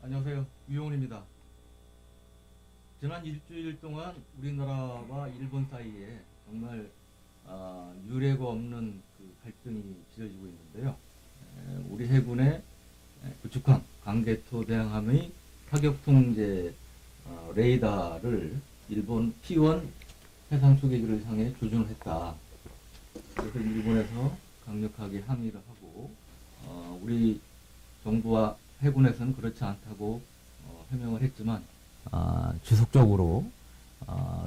안녕하세요. 유용훈입니다. 지난 일주일 동안 우리나라와 일본 사이에 정말 유례가 없는 그 갈등이 빚어지고 있는데요. 우리 해군의 구축함 강개토 대항함의 타격 통제 레이더를 일본 P1 해상 초계기를 향해 조준을 했다. 그래서 일본에서 강력하게 항의를 하고 우리 정부와 해군에서는 그렇지 않다고 해명을 했지만 지속적으로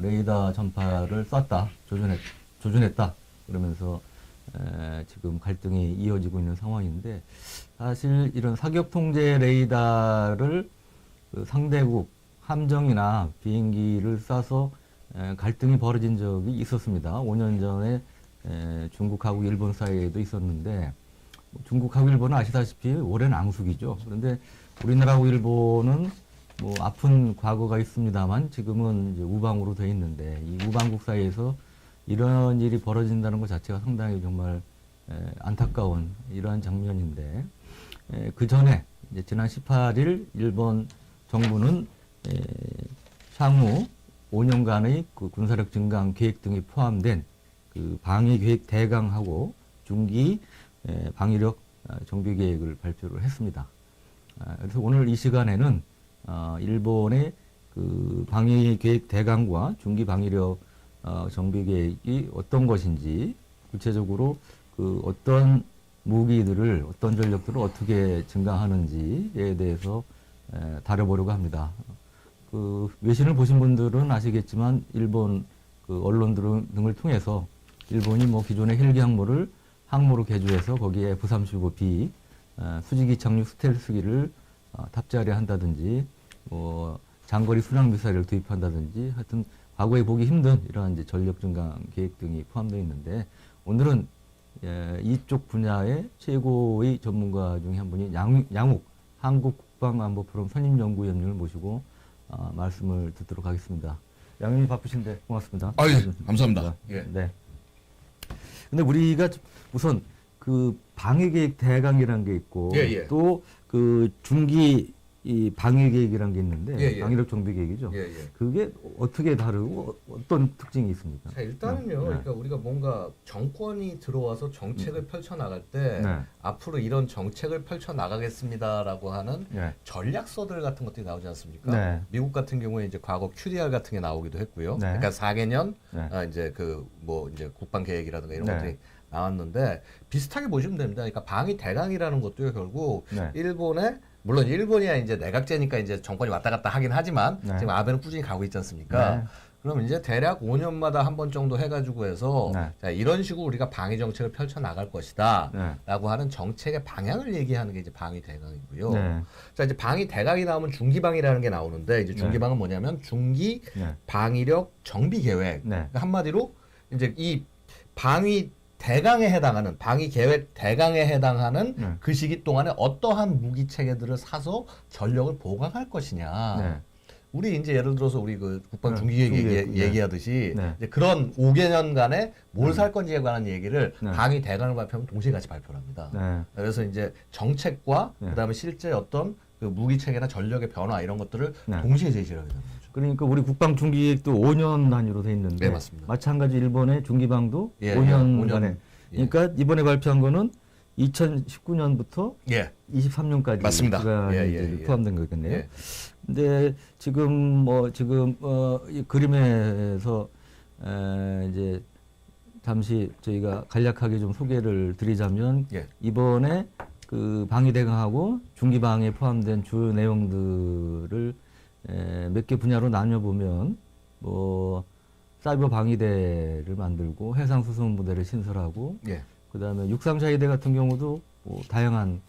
레이더 전파를 쐈다, 조준했다 그러면서 지금 갈등이 이어지고 있는 상황인데, 사실 이런 사격 통제 레이더를 그 상대국 함정이나 비행기를 쏴서 갈등이 벌어진 적이 있었습니다. 5년 전에 중국하고 일본 사이에도 있었는데, 중국하고 일본은 아시다시피 오랜 앙숙이죠. 그런데 우리나라하고 일본은 뭐 아픈 과거가 있습니다만 지금은 이제 우방으로 돼 있는데, 이 우방국 사이에서 이런 일이 벌어진다는 것 자체가 상당히 정말 안타까운 이러한 장면인데, 그 전에 이제 지난 18일 일본 정부는 향후 5년간의 그 군사력 증강 계획 등이 포함된 그 방위 계획 대강하고 중기 방위력 정비 계획을 발표를 했습니다. 그래서 오늘 이 시간에는 일본의 그 방위 계획 대강과 중기 방위력 정비 계획이 어떤 것인지, 구체적으로 그 어떤 무기들을, 어떤 전력들을 어떻게 증강하는지에 대해서 다뤄보려고 합니다. 그 외신을 보신 분들은 아시겠지만 일본 그 언론 등을 통해서 일본이 뭐 기존의 헬기 항모로 개조해서 거기에 F-35B 수직이 착륙 스텔스기를 탑재하려 한다든지, 뭐 장거리 순항 미사일을 도입한다든지, 하여튼 과거에 보기 힘든 이러한 이제 전력 증강 계획 등이 포함되어 있는데, 오늘은 이쪽 분야의 최고의 전문가 중에 한 분이 양욱 한국국방안보포럼 선임연구위원님을 모시고 말씀을 듣도록 하겠습니다. 양욱님 바쁘신데 고맙습니다. 예, 감사합니다. 예. 네. 근데 우리가 우선 그 방위계획 대강이라는 게 있고, 또 그 중기 이 방위계획이라는 게 있는데, 방위력 정비계획이죠. 그게 어떻게 다르고 어떤 특징이 있습니까? 자, 일단은요. 그러니까 우리가 뭔가 정권이 들어와서 정책을 펼쳐 나갈 때 앞으로 이런 정책을 펼쳐 나가겠습니다라고 하는 전략서들 같은 것들이 나오지 않습니까? 미국 같은 경우에 이제 과거 QDR 같은 게 나오기도 했고요. 그러니까 4개년 이제 그 뭐 이제 국방 계획이라든가 이런 것들이 나왔는데, 비슷하게 보시면 됩니다. 그러니까 방위 대강이라는 것도 결국 일본의, 물론 일본이야 이제 내각제니까 이제 정권이 왔다 갔다 하긴 하지만 지금 아베는 꾸준히 가고 있지 않습니까? 그럼 이제 대략 5년마다 한 번 정도 해가지고 해서 자, 이런 식으로 우리가 방위 정책을 펼쳐 나갈 것이다 라고 하는 정책의 방향을 얘기하는 게 이제 방위 대강이고요. 자, 이제 방위 대강이 나오면 중기방이라는 게 나오는데, 이제 중기방은 뭐냐면 중기 방위력 정비 계획. 그러니까 한마디로 이제 이 방위 대강에 해당하는, 방위 계획 대강에 해당하는 그 시기 동안에 어떠한 무기 체계들을 사서 전력을 보강할 것이냐. 우리 이제 예를 들어서 우리 그 국방 중기계획 얘기하듯이 이제 그런 5개년간에 뭘 살 건지에 관한 얘기를 방위 대강을 발표하면 동시에 같이 발표를 합니다. 그래서 이제 정책과 그다음에 실제 어떤 그 무기 체계나 전력의 변화 이런 것들을 동시에 제시를 하게 됩니다. 그러니까 우리 국방 중기계획도 5년 단위로 돼 있는데, 맞습니다. 마찬가지 일본의 중기방도 5년간에. 그러니까 이번에 발표한 거는 2019년부터 23년까지 맞습니다. 포함된 거겠네요. 근데 지금 이 그림에서 이제 잠시 저희가 간략하게 좀 소개를 드리자면, 이번에 그 방위대강하고 중기방에 포함된 주요 내용들을 몇 개 분야로 나눠보면, 뭐 사이버 방위대를 만들고 해상 수송 부대를 신설하고, 그다음에 육상자위대 같은 경우도 뭐 다양한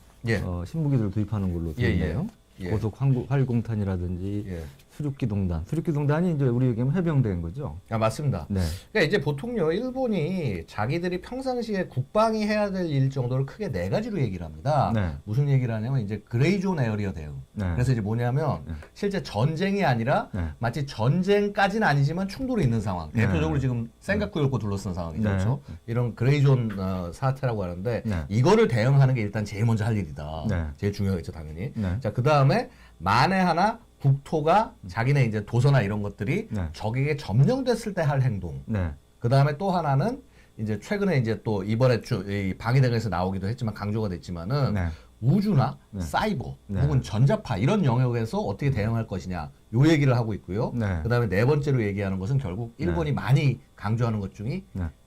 신무기들을 도입하는 걸로 되어 있네요. 고속 활공탄이라든지 수륙기동단이 이제 우리 얘기하면 해병대인 거죠. 아, 맞습니다. 네. 그러니까 이제 보통요, 일본이 자기들이 평상시에 국방이 해야 될 일 정도를 크게 네 가지로 얘기를 합니다. 네. 무슨 얘기를 하냐면 이제 그레이존 에어리어 대응. 네. 그래서 이제 뭐냐면 실제 전쟁이 아니라 마치 전쟁까지는 아니지만 충돌이 있는 상황. 대표적으로 지금 센가쿠요코 둘러싼 상황이죠. 그렇죠? 이런 그레이존 사태라고 하는데 이거를 대응하는 게 일단 제일 먼저 할 일이다. 제일 중요하겠죠, 당연히. 자, 그 다음에 만에 하나 국토가 자기네 이제 도서나 이런 것들이 적에게 점령됐을 때 할 행동. 그 다음에 또 하나는 이제 최근에 이제 또 이번에 이 방위대에서 나오기도 했지만 강조가 됐지만은 우주나 사이버 혹은 전자파 이런 영역에서 어떻게 대응할 것이냐 요 얘기를 하고 있고요. 그 다음에 네 번째로 얘기하는 것은 결국 일본이 많이 강조하는 것 중에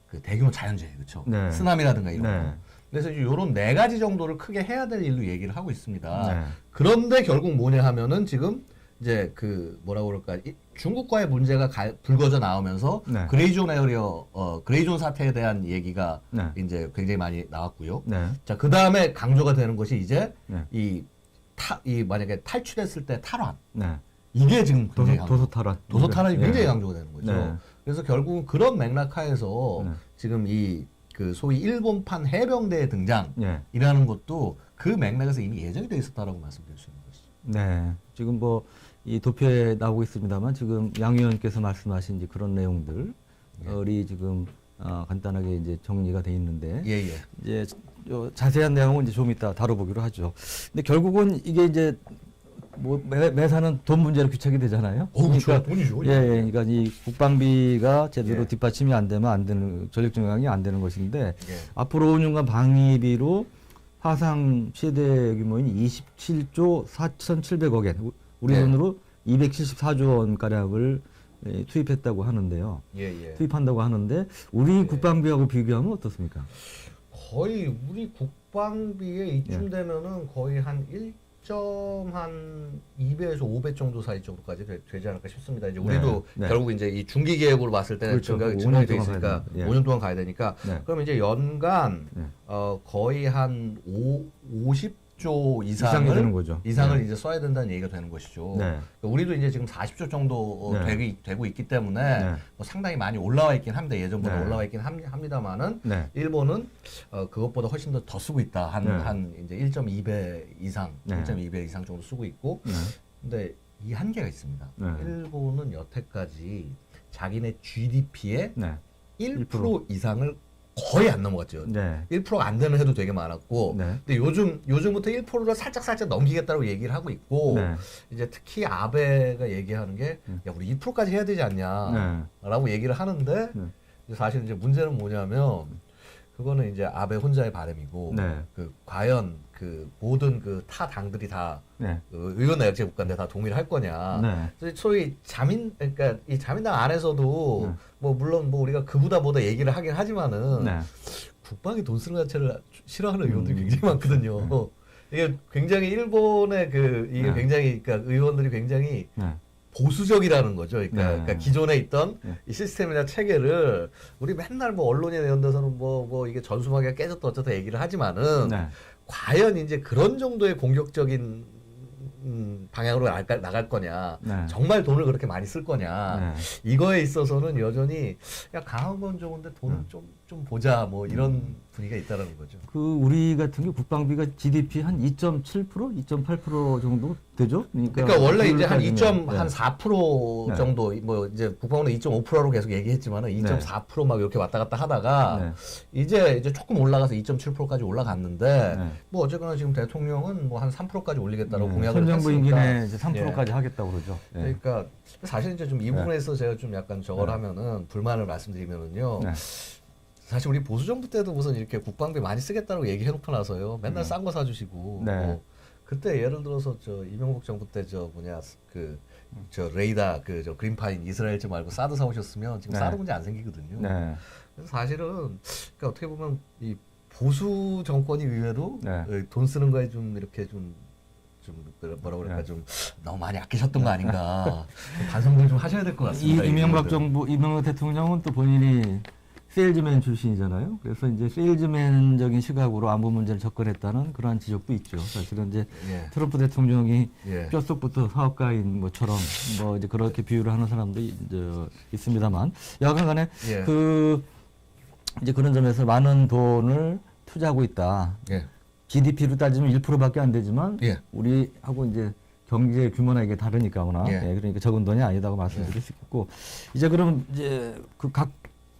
그 대규모 자연재해, 그렇죠? 쓰나미라든가 이런 거. 그래서 이런 네 가지 정도를 크게 해야 될 일로 얘기를 하고 있습니다. 그런데 결국 뭐냐 하면은 지금 이제 그 뭐라고 그럴까 중국과의 문제가 불거져 나오면서 그레이존 에어리어 그레이존 사태에 대한 얘기가 이제 굉장히 많이 나왔고요. 자, 그 다음에 강조가 되는 것이 이제 이 만약에 탈출했을 때 탈환. 이게 지금 도서 탈환이 굉장히 강조가 되는 거죠. 그래서 결국은 그런 맥락하에서 지금 이 그 소위 일본판 해병대의 등장이라는 것도 그 맥락에서 이미 예정이 돼 있었다라고 말씀드릴 수 있는 것이죠. 네, 지금 뭐 이 도표에 나오고 있습니다만 지금 양 의원께서 말씀하신 이제 그런 내용들이 지금 간단하게 이제 정리가 돼 있는데 이제 자세한 내용은 이제 좀 이따 다뤄보기로 하죠. 근데 결국은 이게 이제 뭐 매사는 돈 문제로 귀착이 되잖아요. 그러니까 돈이죠. 그러니까 이 국방비가 제대로 뒷받침이 안 되면 안 되는 전력 정강이 안 되는 것인데 앞으로 5년간 방위비로 사상 최대 규모인 27조 4,700억 엔, 우리 돈으로 274조 원 가량을 투입했다고 하는데요. 투입한다고 하는데 우리 국방비하고 비교하면 어떻습니까? 거의 우리 국방비에 이쯤 되면은 거의 한 2배에서 5배 정도 사이 정도까지 되지 않을까 싶습니다. 이제 우리도 결국 이제 이 중기 계획으로 봤을 때는 증가가 돼 있으니까 5년 동안 가야 되니까 그럼 이제 연간 거의 한 50조 이상을 되는 거죠. 이상을 이제 써야 된다는 얘기가 되는 것이죠. 그러니까 우리도 이제 지금 40조 정도 되고 있기 때문에 뭐 상당히 많이 올라와 있긴 합니다. 예전보다 올라와 있긴 합니다만은 일본은 그것보다 훨씬 더 쓰고 있다. 한 이제 1.2배 이상, 1.2배 이상 정도 쓰고 있고. 근데 이 한계가 있습니다. 일본은 여태까지 자기네 GDP의 1% 이상을 거의 안 넘어갔죠. 1%가 안 되는 해도 되게 많았고, 근데 요즘부터 1%를 살짝 넘기겠다고 얘기를 하고 있고, 이제 특히 아베가 얘기하는 게, 야, 우리 2%까지 해야 되지 않냐라고 얘기를 하는데, 사실 이제 문제는 뭐냐면, 그거는 이제 아베 혼자의 바람이고, 그 과연 그 모든 그 타 당들이 다 의원 내각제 국가인데 다 동의를 할 거냐. 소위 그러니까 이 자민당 안에서도 뭐 물론 뭐 우리가 그보다 얘기를 하긴 하지만은 국방에 돈 쓰는 자체를 싫어하는 의원들이 굉장히 많거든요. 이게 굉장히 일본의 이게 굉장히 그러니까 의원들이 굉장히 보수적이라는 거죠. 그러니까 기존에 있던 이 시스템이나 체계를 우리 맨날 뭐 언론이나 이런 데서는 뭐 이게 전수마개가 깨졌다 어쩌다 얘기를 하지만은 과연 이제 그런 정도의 공격적인 방향으로 나갈 거냐, 정말 돈을 그렇게 많이 쓸 거냐, 이거에 있어서는 여전히 야 강한 건 좋은데 돈은 좀 보자 뭐 이런 분위기가 있다라는 거죠. 그 우리 같은 게 국방비가 GDP 한 2.7%, 2.8% 정도 되죠? 그러니까 원래 이제 한 2.4% 정도 뭐 이제 국방부는 2.5%로 계속 얘기했지만은 2.4% 막 이렇게 왔다 갔다 하다가 이제 조금 올라가서 2.7%까지 올라갔는데 뭐 어쨌거나 지금 대통령은 뭐 한 3%까지 올리겠다고 공약을 했으니까. 정부 임기내 이제 3%까지 하겠다고 그러죠. 그러니까 사실 이제 좀 이 부분에서 제가 좀 약간 저걸 하면은 불만을 말씀드리면은요. 사실 우리 보수 정부 때도 무슨 이렇게 국방비 많이 쓰겠다고 얘기해놓고 나서요. 맨날 싼 거 사주시고. 뭐 그때 예를 들어서 저 이명박 정부 때 저 레이다 저 그린파인 이스라엘 좀 말고 사드 사오셨으면 지금 사드 문제 안 생기거든요. 그래서 사실은 그러니까 어떻게 보면 이 보수 정권이 의외로 돈 쓰는 거에 좀 이렇게 좀 뭐라 그럴까 좀 너무 많이 아끼셨던 거 아닌가. 반성을 좀 하셔야 될 것 같습니다. 이명박 대통령은 또 본인이 세일즈맨 출신이잖아요. 그래서 이제 세일즈맨적인 시각으로 안보 문제를 접근했다는 그러한 지적도 있죠. 사실은 이제 예. 트럼프 대통령이 예. 뼛속부터 사업가인 것처럼 뭐 이제 그렇게 비유를 하는 사람도 이제 있습니다만, 여하간간에 예. 그 이제 그런 점에서 많은 돈을 투자하고 있다. 예. GDP로 따지면 1%밖에 안 되지만 예. 우리하고 이제 경제 규모나 이게 다르니까 아무나 예. 예, 그러니까 적은 돈이 아니다고 말씀드릴 수 있겠고, 이제 그럼 이제 그 각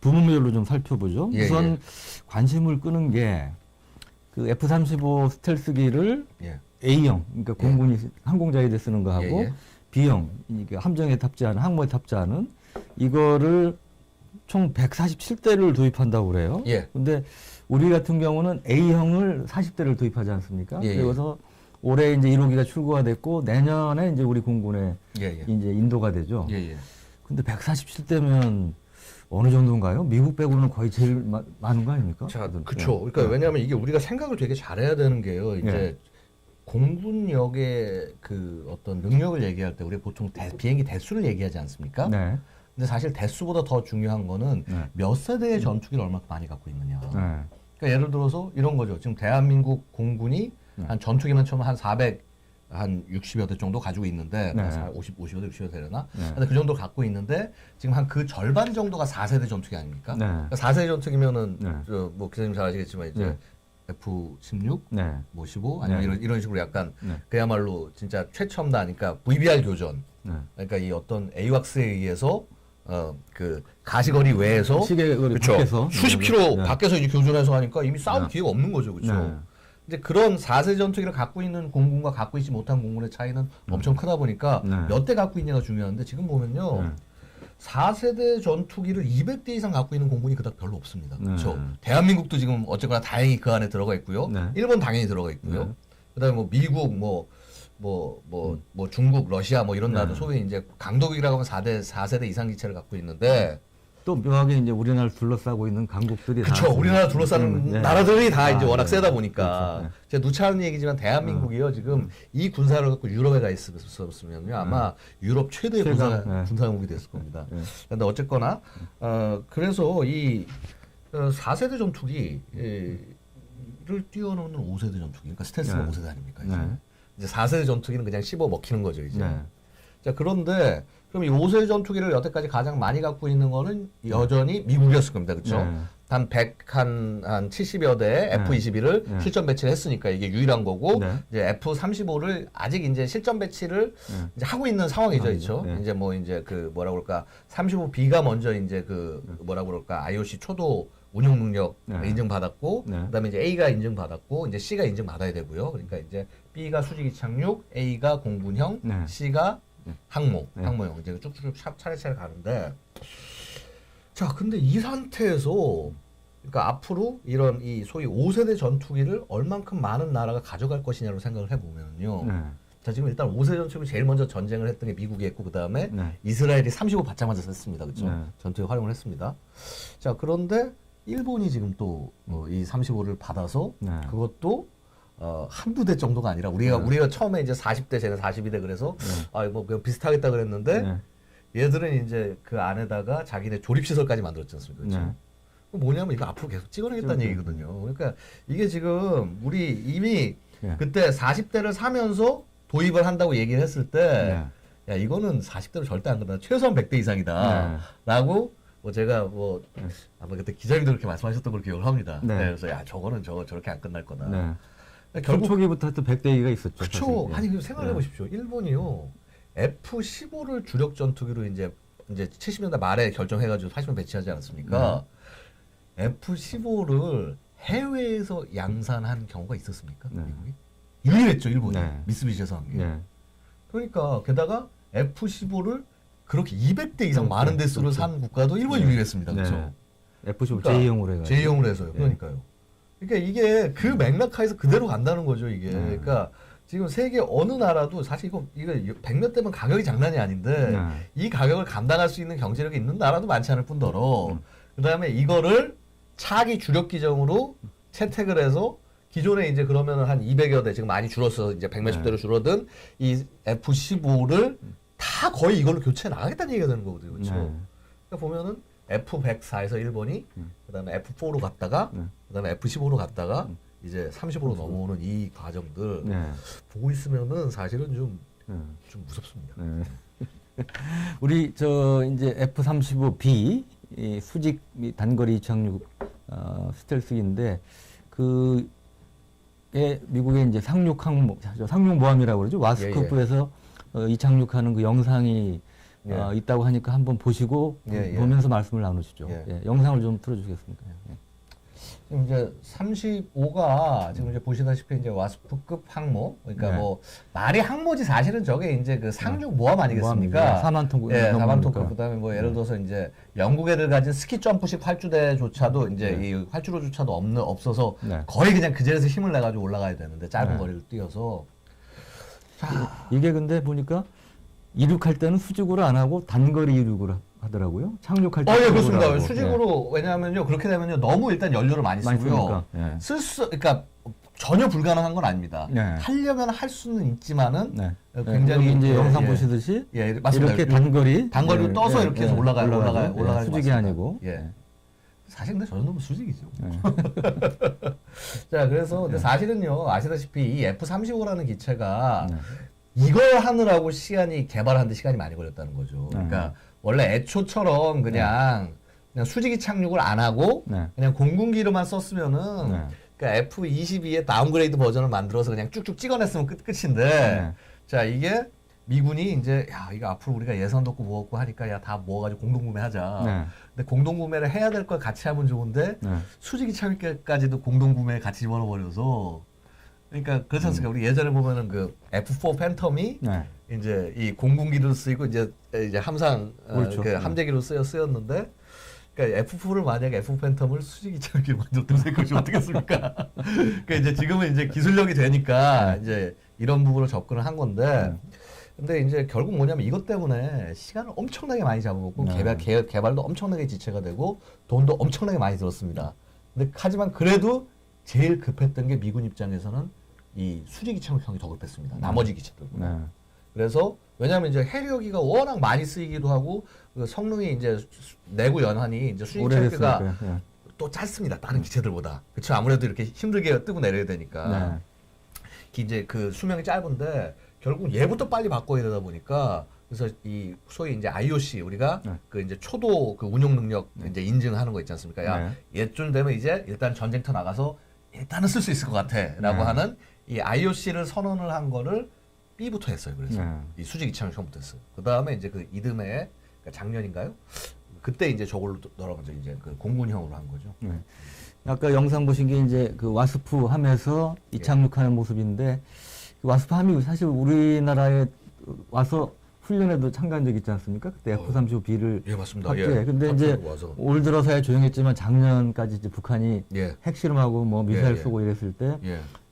부문별로 좀 살펴보죠. 예, 우선 예. 관심을 끄는 게 그 F-35 스텔스기를 예. A형, 그러니까 공군이 항공자위대 쓰는 거하고 예, 예. B형, 이게 함정에 탑재하는 항모에 탑재하는 이거를 총 147대를 도입한다고 그래요. 예. 근데 우리 같은 경우는 A형을 40대를 도입하지 않습니까? 예, 예. 그래서 올해 이제 1호기가 출고가 됐고 내년에 이제 우리 공군에 예, 예. 이제 인도가 되죠. 예, 예. 근데 147대면 어느 정도인가요? 미국 빼고는 거의 제일 많은 거 아닙니까? 자, 그렇죠. 그러니까 왜냐하면 이게 우리가 생각을 되게 잘해야 되는 게요. 이제 예. 공군력의 그 어떤 능력을 얘기할 때 우리 보통 비행기 대수를 얘기하지 않습니까? 네. 근데 사실 대수보다 더 중요한 거는 네. 몇 세대의 전투기를 얼마큼 많이 갖고 있느냐. 네. 그러니까 예를 들어서 이런 거죠. 지금 대한민국 공군이 한 전투기만 처음 한 60여 대 정도 가지고 있는데, 네. 50여 대, 60여 대려나? 네. 근데 그 정도 갖고 있는데, 지금 한 그 절반 정도가 4세대 전투기 아닙니까? 네. 그러니까 4세대 전투기면은, 네. 뭐, 기자님 잘 아시겠지만, 이제, 네. F-16, 네. 뭐 15, 아니면 네. 이런 식으로 약간, 네. 그야말로 진짜 최첨단이니까 VBR 교전. 네. 그러니까 이 어떤 AWACS에 의해서, 그, 가시거리 외에서, 시계거리 그쵸. 밖에서 수십 킬로 네. 밖에서 이제 교전해서 하니까 이미 싸울 네. 기회가 없는 거죠. 그렇죠? 네. 이제 그런 4세 전투기를 갖고 있는 공군과 갖고 있지 못한 공군의 차이는 엄청 크다 보니까 네. 몇 대 갖고 있냐가 중요한데, 지금 보면요. 네. 4세대 전투기를 200대 이상 갖고 있는 공군이 그닥 별로 없습니다. 네. 그렇죠? 대한민국도 지금 어쨌거나 다행히 그 안에 들어가 있고요. 네. 일본 당연히 들어가 있고요. 네. 그다음에 뭐 미국 뭐 중국, 러시아 뭐 이런 나라도 네. 소위 이제 강도기라고 하면 4세대 이상 기체를 갖고 있는데, 또 묘하게 이제 우리나라를 둘러싸고 있는 강국들이 다 그렇죠. 우리나라 둘러싸는 나라들이 다 이제 워낙 네. 세다 보니까. 그렇죠. 제가 누차하는 얘기지만 대한민국이요. 지금 이 군사를 갖고 유럽에 가 있었으면요. 아마 유럽 최대의 최강, 군사국이 됐을 겁니다. 네. 근데 어쨌거나, 그래서 이 4세대 전투기를 뛰어넘는 5세대 전투기. 그러니까 스텔스가 네. 5세대 아닙니까? 이제. 네. 이제 4세대 전투기는 그냥 씹어 먹히는 거죠, 이제. 네. 자, 그런데 그럼 이 5세대 전투기를 여태까지 가장 많이 갖고 있는 거는 여전히 미국이었을 겁니다. 그렇죠? 네. 한 70여 대의 F-21을 네. 실전 배치를 했으니까 이게 유일한 거고, 네. 이제 F-35를 아직 이제 실전 배치를 이제 하고 있는 상황이죠. 그렇죠? 네. 이제 뭐 이제 그 뭐라 그럴까, 35B가 먼저 이제 그 뭐라 그럴까, IOC 초도 운용 능력 네. 인증받았고, 네. 그다음에 이제 A가 인증받았고, 이제 C가 인증받아야 되고요. 그러니까 이제 B가 수직이 착륙, A가 공군형, 네. C가 항모, 네. 항모형 이제 쭉쭉 차례차례 가는데, 자, 근데 이 상태에서 그러니까 앞으로 이런 이 소위 5세대 전투기를 얼만큼 많은 나라가 가져갈 것이냐로 생각을 해보면요. 네. 자, 지금 일단 5세대 전투기 제일 먼저 전쟁을 했던 게 미국이 했고, 그 다음에 네. 이스라엘이 35 받자마자 썼습니다. 그렇죠? 네. 전투에 활용을 했습니다. 자, 그런데 일본이 지금 또 이 35를 받아서 네. 그것도 한두 대 정도가 아니라 우리가 처음에 이제 40대, 쟤는 42대 그래서 뭐 그냥 비슷하겠다 그랬는데 네. 얘들은 이제 그 안에다가 자기네 조립시설까지 만들었지 않습니까? 그렇죠? 네. 뭐냐면 이거 앞으로 계속 찍어내겠다는 네. 얘기거든요. 그러니까 이게 지금 우리 이미 네. 그때 40대를 사면서 도입을 한다고 얘기를 했을 때, 야, 이거는 40대로 절대 안 끝나. 최소한 100대 이상이다. 네. 라고, 뭐 제가 아마 그때 기자님도 그렇게 말씀하셨던 걸 기억을 합니다. 네. 그래서 야, 저거는 저렇게 안 끝날 거다. 네. 결국, 초기부터 하여튼 100대기가 있었죠. 그쵸. 사실. 아니, 생각해 보십시오. 일본이요. F-15를 주력 전투기로 이제 70년대 말에 결정해가지고 80년 배치하지 않았습니까? F-15를 해외에서 양산한 경우가 있었습니까? 네. 미국이? 유일했죠, 일본이. 네. 미쓰비시에서 한 게. 네. 그러니까 게다가 F-15를 그렇게 200대 이상 그렇죠. 많은 대수를 산 국가도 일본이 유일했습니다. 그렇죠? F-15 그러니까 J형으로 해가지고. J형으로 해서요. 그러니까요. 그러니까 이게 그 맥락하에서 그대로 간다는 거죠, 이게. 그러니까 지금 세계 어느 나라도 사실 이거 100몇 대면 가격이 장난이 아닌데 이 가격을 감당할 수 있는 경제력이 있는 나라도 많지 않을 뿐더러 그다음에 이거를 차기 주력 기종으로 채택을 해서 기존에 이제 그러면은 한 200여 대 지금 많이 줄었어 이제 100몇십 대로 줄어든 이 F-15를 다 거의 이걸로 교체해 나가겠다는 얘기가 되는 거거든요. 그렇죠? 그러니까 보면은 F-104에서 일본이 그다음에 F4로 갔다가 그다음에 F-15로 갔다가 이제 30으로 넘어오는 이 과정들 보고 있으면은 사실은 좀 무섭습니다. 우리 저 이제 F-35B 이 수직 단거리 이착륙 스텔스기인데 그에 미국의 이제 상륙 항모, 상륙 모함이라고 그러죠. 와스쿠프에서 이착륙하는 그 영상이 있다고 하니까 한번 보시고 보면서 말씀을 나누시죠. 영상을 좀 틀어주시겠습니까? 지금 이제 35가 지금 이제 보시다시피 이제 와스프급 항모, 그러니까 뭐 말이 항모지 사실은 저게 이제 그 상륙 모함 아니겠습니까? 4만 톤급. 4만 톤급. 그다음에 뭐 예를 들어서 이제 영국 애들 가진 스키 점프식 활주대조차도 이제 이 활주로조차도 없어서 거의 그냥 그 자리에서 힘을 내 가지고 올라가야 되는데 짧은 거리를 뛰어서. 이게 근데 보니까 이륙할 때는 수직으로 안 하고 단거리 이륙을 하더라고요. 착륙할 때. 예, 그렇습니다. 수직으로 왜냐하면요 그렇게 되면요 너무 일단 연료를 많이 쓰고요. 그러니까 전혀 불가능한 건 아닙니다. 하려면 할 수는 있지만은 굉장히 이제 영상 보시듯이 맞습니다. 이렇게 단거리로 떠서 이렇게 해서 올라가요. 수직이 아니고. 사실 근데 저 정도면 수직이죠. 자, 그래서 근데 사실은요 아시다시피 이 F-35라는 기체가 이걸 하느라고 개발하는데 시간이 많이 걸렸다는 거죠. 그러니까 원래 애초처럼 그냥 수직이 착륙을 안 하고 그냥 공군기로만 썼으면은 그러니까 F-22의 다운그레이드 버전을 만들어서 그냥 쭉쭉 찍어냈으면 끝인데 자 이게 미군이 이제 야 이거 앞으로 우리가 예산도 없고 뭐 없고 하니까 야 다 모아가지고 공동구매하자. 근데 공동구매를 해야 될 걸 같이 하면 좋은데 수직이 착륙까지도 공동구매에 같이 집어넣어버려서 그러니까 그렇지 않습니까? 우리 예전에 보면은 그 F4 팬텀이 이제 이 공군기로 쓰이고 이제 함상 그렇죠. 그 함재기로 쓰였는데 그러니까 F4를 만약에 F 팬텀을 수직이 착륙기로 만들었다고 생각하시면 어떻겠습니까? 그러니까 이제 지금은 이제 기술력이 되니까 이제 이런 부분을 접근을 한 건데 근데 이제 결국 뭐냐면 이것 때문에 시간을 엄청나게 많이 잡아먹고 개발도 엄청나게 지체가 되고 돈도 엄청나게 많이 들었습니다. 근데 하지만 그래도 제일 급했던 게 미군 입장에서는 이 수직이 착륙형이 더 급했습니다. 나머지 기체들보다. 그래서 왜냐하면 이제 해류기가 워낙 많이 쓰이기도 하고 그 성능이 이제 내구 연한이 이제 수직 착륙기가 또 짧습니다. 다른 기체들보다. 그렇죠. 아무래도 이렇게 힘들게 뜨고 내려야 되니까. 이제 그 수명이 짧은데 결국 얘부터 빨리 바꿔야 되다 보니까 그래서 이 소위 이제 IOC 우리가 그 이제 초도 그 운용 능력 이제 인증하는 거 있지 않습니까? 야, 얘쯤 되면 이제 일단 전쟁터 나가서 일단은 쓸 수 있을 것 같아라고 하는 이 IOC를 선언을 한 거를 B부터 했어요. 그래서 이 수직 이착륙형부터 했어요. 그 다음에 이제 그 이듬해 그러니까 작년인가요? 그때 이제 저걸로 넣어가지고 이제 그 공군형으로 한 거죠. 아까 영상 보신 게 이제 그 와스프 함에서 이착륙하는 모습인데 그 와스프 함이 사실 우리나라에 와서 훈련에도 참가한 적 있지 않습니까? 그때 F-35B를 맞습니다. 근데 이제 올 들어서야 조용했지만 작년까지 이제 북한이 핵실험하고 뭐 미사일 쏘고 이랬을 때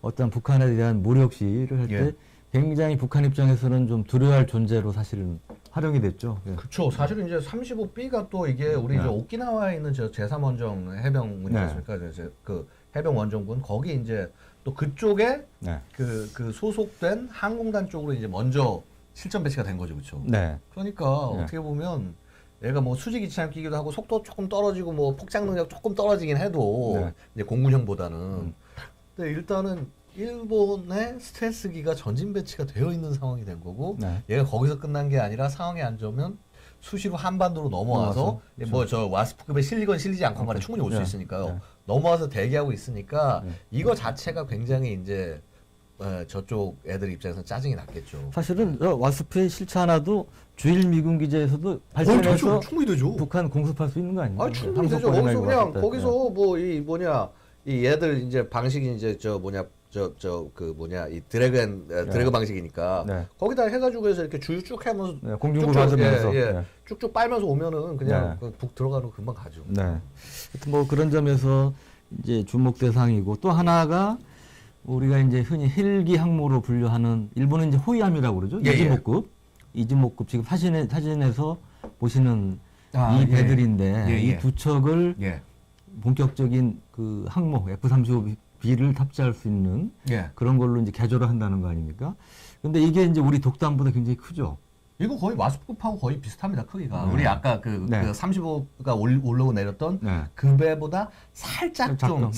어떤 북한에 대한 무력시를 할 때 굉장히 북한 입장에서는 좀 두려워할 존재로 사실은 활용이 됐죠. 그렇죠. 사실은 이제 35B가 또 이게 우리 저 오키나와에 있는 저 제3원정 해병군이지 않습니까? 그 해병 원정군 거기 이제 또 그쪽에 그 소속된 항공단 쪽으로 이제 먼저 실전 배치가 된 거죠, 그렇죠? 그러니까 어떻게 보면 얘가 뭐 수직 이착륙기기도 하고 속도 조금 떨어지고 뭐 폭장 능력 조금 떨어지긴 해도 이제 공군형보다는 근데 일단은 일본의 스텔스기가 전진 배치가 되어 있는 상황이 된 거고 얘가 거기서 끝난 게 아니라 상황이 안 좋으면 수시로 한반도로 넘어와서 뭐 저 와스프급에 실리건 실리지 않건 간에 충분히 올 수 있으니까요. 넘어와서 대기하고 있으니까 이거 자체가 굉장히 이제 저쪽 애들 입장에서 짜증이 났겠죠. 사실은 와스프에 실체 하나도 주일 미군 기지에서도 발전해서 충분히 되죠. 북한 공습할 수 있는 거 아니에요? 충분히 되죠. 거기서 그냥 거기서 뭐 이 뭐냐 이 얘들 이제 방식이 이제 저 뭐냐 그 뭐냐 이 드래그 방식이니까 거기다 해가지고 해서 이렇게 주유 쭉 하면서 공중부 받으면서 쭉쭉 빨면서 오면은 그냥 북 들어가는 거 금방 가죠. 하여튼 뭐 그런 점에서 이제 주목 대상이고 또 하나가 우리가 이제 흔히 헬기 항모로 분류하는 일본은 이제 호위함이라고 그러죠. 이즈모급 지금 사진에서 보시는 이 배들인데 이 두 척을 본격적인 그 항모 F-35B를 탑재할 수 있는 그런 걸로 이제 개조를 한다는 거 아닙니까? 근데 이게 이제 우리 독단보다 굉장히 크죠. 이거 거의 마스급하고 거의 비슷합니다, 크기가. 우리 아까 그 35가 올라오고 내렸던 그 배보다 살짝 작은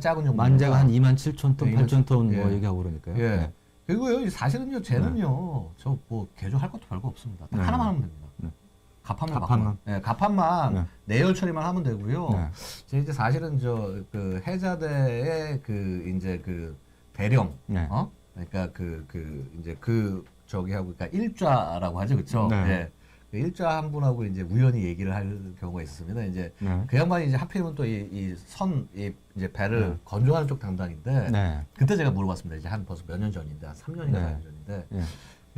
정도. 만재가 한 27,000톤, 8,000톤 뭐 얘기하고 그러니까요. 예. 그리고요, 사실은요, 쟤는요, 저 뭐 개조할 것도 별거 없습니다. 딱 하나만 하면 됩니다. 가판만. 예, 가판만 내열 처리만 하면 되고요. 이제 사실은 그 해자대의 이제 대령, 그러니까 이제 저기 하고, 그러니까 일좌라고 하죠, 그쵸? 예. 그 일좌 한 분하고 이제 우연히 얘기를 할 경우가 있었습니다. 이제 그 양반이 이제 하필이면 또 이제 배를 건조하는 쪽 담당인데, 그때 제가 물어봤습니다. 이제 벌써 몇 년 전인데, 한 3년인가 4년 전인데,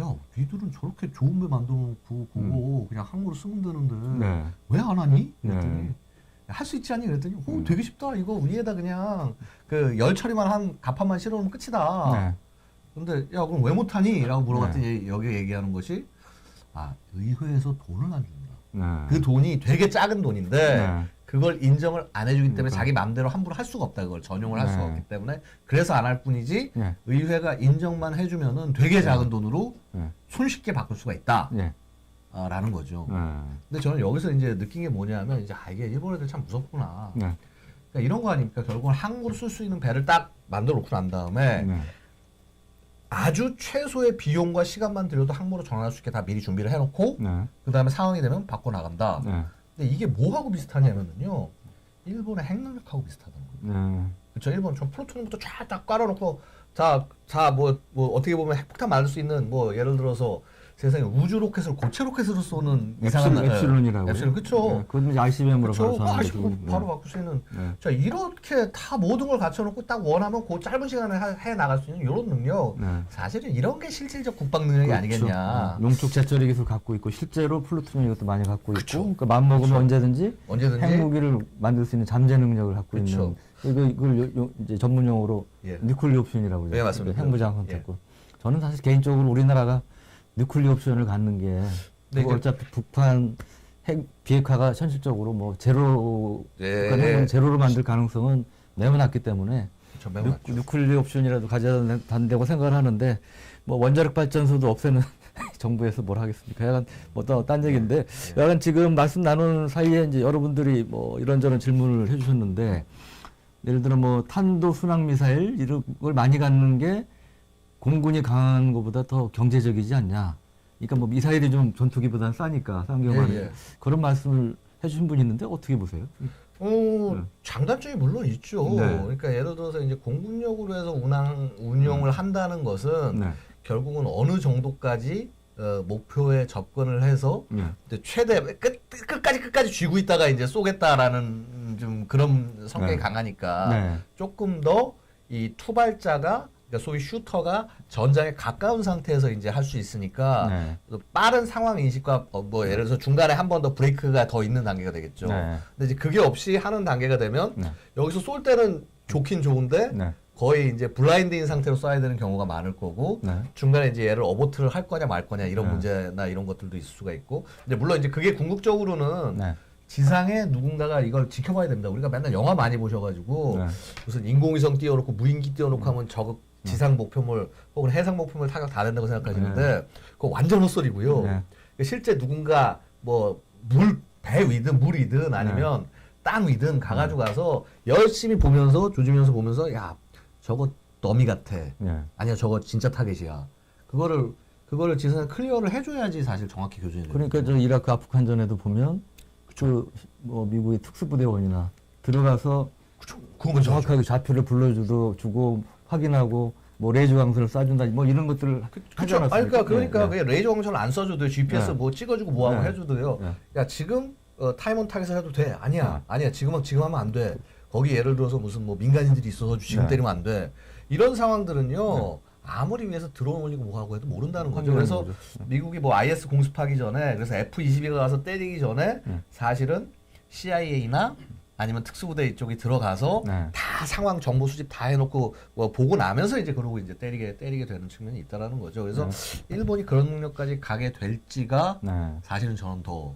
야, 니들은 저렇게 좋은 배 만들어놓고 그거 그냥 항으로 쓰면 되는데 왜 안 하니? 그랬더니 할 수 있지 않니? 그랬더니 되게 쉽다. 이거 위에다 그냥 열 처리만 한 가판만 실어놓으면 끝이다. 근데 야, 그럼 왜 못하니? 라고 물어봤더니 여기 얘기하는 것이 의회에서 돈을 안 준다. 그 돈이 되게 작은 돈인데 그걸 인정을 안 해주기 때문에 자기 마음대로 함부로 할 수가 없다. 그걸 전용을 할 수가 없기 때문에 그래서 안 할 뿐이지 의회가 인정만 해주면은 되게 작은 돈으로 손쉽게 바꿀 수가 있다. 라는 거죠. 근데 저는 여기서 이제 느낀 게 뭐냐면 이제 이게 일본 애들 참 무섭구나. 그러니까 이런 거 아닙니까? 결국은 항구로 쓸 수 있는 배를 딱 만들어 놓고 난 다음에 아주 최소의 비용과 시간만 들여도 항모로 전환할 수 있게 다 미리 준비를 해놓고 그 다음에 상황이 되면 바꿔 나간다. 근데 이게 뭐하고 비슷하냐면요, 일본의 핵능력하고 비슷하다는 거예요. 그렇죠? 일본 전 플루토늄부터 쫙 깔아놓고 뭐 어떻게 보면 핵폭탄 만들 수 있는 뭐 예를 들어서 세상에 우주 로켓을 고체 로켓으로 쏘는 이상한 앱실론이라고. 앱실론, 그렇죠. 그건 이제 ICBM으로 바로 바꿀 수 있는. 자, 이렇게 다 모든 걸 갖춰놓고 딱 원하면 그 짧은 시간에 해 나갈 수 있는 이런 능력. 사실은 이런 게 실질적 국방 능력이 아니겠냐. 용축 재처리 기술 갖고 있고 실제로 플루토늄 이것도 많이 갖고 있고. 그러니까 맘 먹으면 언제든지 핵무기를 만들 수 있는 잠재 능력을 갖고 있는. 이걸 이제 전문 용어로 뉴클리어 옵션이라고 그러죠. 맞습니다. 핵무장 선택권. 저는 사실 개인적으로 우리나라가 뉴클리어 옵션을 갖는 게 어차피 북한 핵 비핵화가 현실적으로 뭐 제로로 만들 가능성은 매우 낮기 때문에 뉴클리어 옵션이라도 가져야 된다고 생각을 하는데 뭐 원자력 발전소도 없애는 정부에서 뭘 하겠습니까? 약간 뭐 딴 얘기인데 약간 지금 말씀 나누는 사이에 이제 여러분들이 뭐 이런저런 질문을 해주셨는데 예를 들어 뭐 탄도 순항 미사일 이런 걸 많이 갖는 게 공군이 강한 것보다 더 경제적이지 않냐. 그러니까 뭐 미사일이 좀 전투기보다는 싸니까 쌍경화는 그런 말씀을 해주신 분이 있는데 어떻게 보세요? 장단점이 물론 있죠. 그러니까 예를 들어서 이제 공군력으로 해서 운용을 한다는 것은 결국은 어느 정도까지 목표에 접근을 해서 최대 끝까지 쥐고 있다가 이제 쏘겠다라는 좀 그런 성격이 강하니까 조금 더 이 투발자가 그러니까 소위 슈터가 전장에 가까운 상태에서 이제 할 수 있으니까 빠른 상황 인식과 뭐 예를 들어서 중간에 한 번 더 브레이크가 더 있는 단계가 되겠죠. 근데 이제 그게 없이 하는 단계가 되면 여기서 쏠 때는 좋긴 좋은데 거의 이제 블라인드인 상태로 쏴야 되는 경우가 많을 거고 중간에 이제 얘를 어보트를 할 거냐 말 거냐 이런 문제나 이런 것들도 있을 수가 있고 근데 물론 이제 그게 궁극적으로는 지상에 누군가가 이걸 지켜봐야 됩니다. 우리가 맨날 영화 많이 보셔가지고 무슨 인공위성 띄워놓고 무인기 띄워놓고 하면 저거 지상 목표물 혹은 해상 목표물 타격 다 된다고 생각하시는데 그거 완전 헛소리고요. 실제 누군가 뭐 배 위든 물 위든 아니면 땅 위든 가가지고 가서 열심히 보면서 조지면서 보면서 야 저거 더미 같아. 아니야 저거 진짜 타겟이야. 그거를 지상에 클리어를 해줘야지 사실 정확히 교전이 돼요. 그러니까 저 이라크 아프간전에도 보면 뭐 미국의 특수부대원이나 들어가서 정확하게 좌표를 불러주고 확인하고 뭐 레이저 광선을 쏴준다 뭐 이런 것들을 하지 않았습니까? 그러니까 레이저 광선을 안 쏴줘도 GPS 뭐 찍어주고 뭐하고 해줘도요. 야 지금 타임온 타겟을 해도 돼? 아니야 지금 하면 안 돼. 거기 예를 들어서 무슨 뭐 민간인들이 있어서 지금 때리면 안 돼. 이런 상황들은요. 아무리 위에서 드론 올리고 뭐하고 해도 모른다는 거죠. 그래서 미국이 뭐 IS 공습하기 전에 그래서 F-22가 가서 때리기 전에 사실은 CIA나 아니면 특수부대 이쪽이 들어가서 다 상황 정보 수집 다 해놓고 뭐 보고 나면서 이제 그러고 이제 때리게 되는 측면이 있다라는 거죠. 그래서 일본이 그런 능력까지 가게 될지가 사실은 저는 더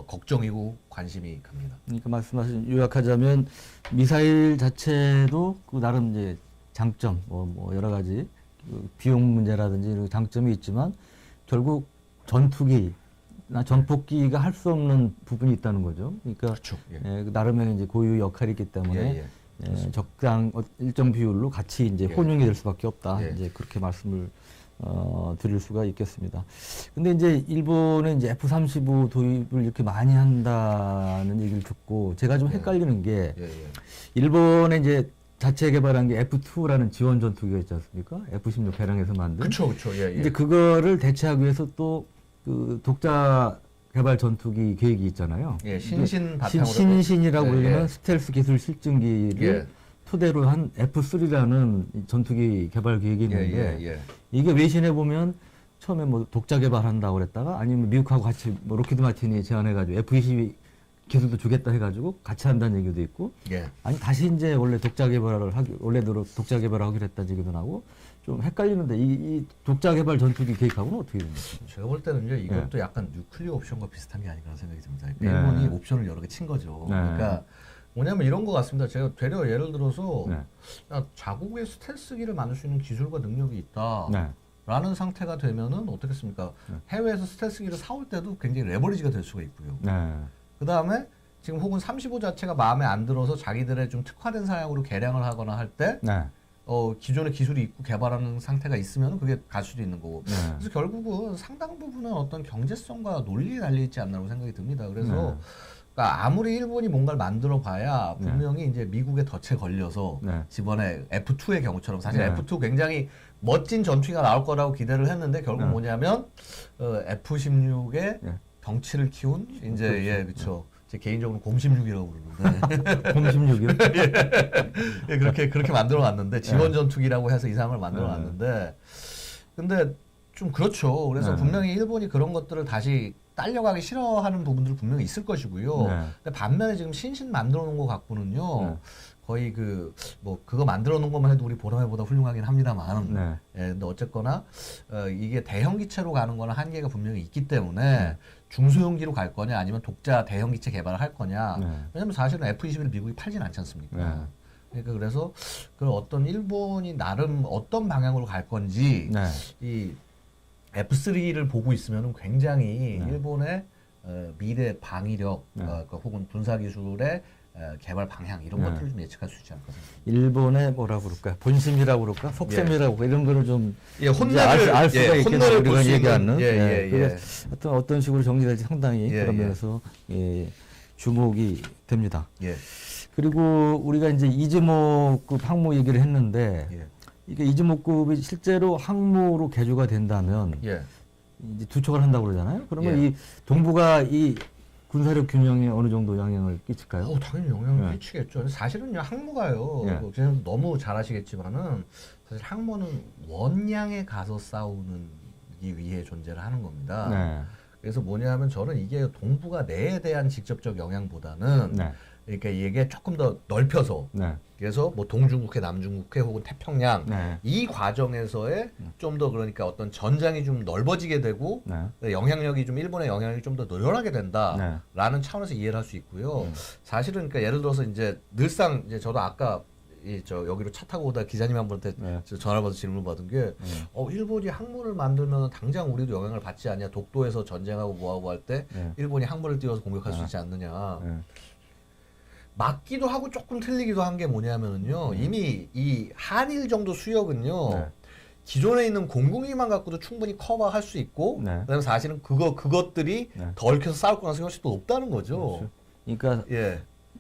걱정이고 관심이 갑니다. 그러니까 말씀하신 요약하자면 미사일 자체도 그 나름 이제 장점 뭐 여러 가지 비용 문제라든지 이런 장점이 있지만 결국 전투기나 전폭기가 할 수 없는 부분이 있다는 거죠. 그러니까 그렇죠. 예. 나름의 이제 고유 역할이 있기 때문에 적당 일정 비율로 같이 이제 혼용이 될 수밖에 없다. 이제 그렇게 말씀을 드릴 수가 있겠습니다. 근데 이제 일본의 이제 F-35 도입을 이렇게 많이 한다는 얘기를 듣고 제가 좀 헷갈리는 게 일본의 이제 자체 개발한 게 F2라는 지원 전투기가 있지 않습니까? F-16 배낭에서 만든. 그렇죠. 이제 그거를 대체하기 위해서 또 그 독자 개발 전투기 계획이 있잖아요. 신신 바탕으로 신신이라고 불리는 스텔스 기술 실증기를 토대로 한 F3라는 전투기 개발 계획이 있는데 이게 외신에 보면 처음에 뭐 독자 개발한다고 그랬다가 아니면 미국하고 같이 뭐 로키드 마틴이 제안해가지고 F-22 기술도 주겠다 해가지고 같이 한다는 얘기도 있고 아니 다시 이제 원래 원래대로 독자 개발을 하기로 했다는 얘기도 나고 좀 헷갈리는데 이 독자 개발 전투기 계획하고는 어떻게 됩니까? 제가 볼 때는요 이것도 약간 뉴클리어 옵션과 비슷한 게 아닌가 생각이 듭니다. 일본이 옵션을 여러 개 친 거죠. 그러니까 뭐냐면 이런 것 같습니다. 제가 되려 예를 들어서 자국의 스텔스기를 만들 수 있는 기술과 능력이 있다. 라는 상태가 되면은 어떻겠습니까? 해외에서 스텔스기를 사올 때도 굉장히 레버리지가 될 수가 있고요. 그 다음에 지금 혹은 35 자체가 마음에 안 들어서 자기들의 좀 특화된 사양으로 개량을 하거나 할 때 기존의 기술이 있고 개발하는 상태가 있으면 그게 갈 수도 있는 거고. 그래서 결국은 상당 부분은 어떤 경제성과 논리에 달려있지 않나라고 생각이 듭니다. 그래서 그러니까 아무리 일본이 뭔가를 만들어 봐야 분명히 이제 미국의 덫에 걸려서 이번에 F2의 경우처럼 사실 F2 굉장히 멋진 전투기가 나올 거라고 기대를 했는데 결국 뭐냐면 F-16의 덩치를 키운 이제 그렇죠. 제 개인적으로 곰16이라고 부르는데 곰16이요? 그렇게 만들어 놨는데 지원 전투기라고 해서 이상을 만들어 놨는데 근데 좀 그렇죠. 그래서 분명히 일본이 그런 것들을 다시 딸려가기 싫어하는 부분들 분명히 있을 것이고요. 근데 반면에 지금 신신 만들어 놓은 거 갖고는요. 거의 그거 만들어 놓은 것만 해도 우리 보라매보다 훌륭하긴 합니다만. 근데 어쨌거나 이게 대형 기체로 가는 거는 한계가 분명히 있기 때문에 중소형기로 갈 거냐 아니면 독자 대형 기체 개발을 할 거냐. 왜냐면 사실은 F-21을 미국이 팔진 않지 않습니까? 그러니까 그래서 그 어떤 일본이 나름 어떤 방향으로 갈 건지 이 F3를 보고 있으면 굉장히 일본의 미래 방위력 혹은 군사기술의 개발 방향 이런 것들을 좀 예측할 수 있지 않을까 생각합니다. 일본의 뭐라고 그럴까? 본심이라고 그럴까? 속셈이라고 그럴까? 이런 거를 좀 혼내를 알 수가 있겠죠. 우리가 얘기하는. 어떤 식으로 정리될지 상당히 그런 면에서 주목이 됩니다. 그리고 우리가 이제 이즈모급 항모 얘기를 했는데 이게 이즈모급이 실제로 항모로 개조가 된다면 이제 두 척을 한다고 그러잖아요. 그러면 이 동부가 이 군사력 균형에 어느 정도 영향을 끼칠까요? 당연히 영향을 끼치겠죠. 사실은요 항모가요. 그냥 너무 잘 아시겠지만은 사실 항모는 원량에 가서 싸우는 위해 존재를 하는 겁니다. 그래서 뭐냐면 저는 이게 동북아 내에 대한 직접적 영향보다는 그러니까 이게 조금 더 넓혀서 그래서 뭐 동중국해, 남중국해 혹은 태평양 이 과정에서의 좀 더 그러니까 어떤 전장이 좀 넓어지게 되고 영향력이 좀 일본의 영향력이 좀 더 늘어나게 된다라는 차원에서 이해를 할 수 있고요. 사실은 그러니까 예를 들어서 이제 늘상 이제 저도 아까 여기로 차 타고 오다 기자님 한 분한테 전화 받아서 질문 받은 게 일본이 항모를 만들면 당장 우리도 영향을 받지 않냐. 독도에서 전쟁하고 뭐하고 할 때 일본이 항모를 띄워서 공격할 수 있지 않느냐. 맞기도 하고 조금 틀리기도 한 게 뭐냐면은요. 이미 이 한일 정도 수역은요. 기존에 있는 공군기만 갖고도 충분히 커버할 수 있고 그다음에 사실은 그것들이 더 얽혀서 싸울 가능성이 훨씬 더 높다는 거죠. 그러니까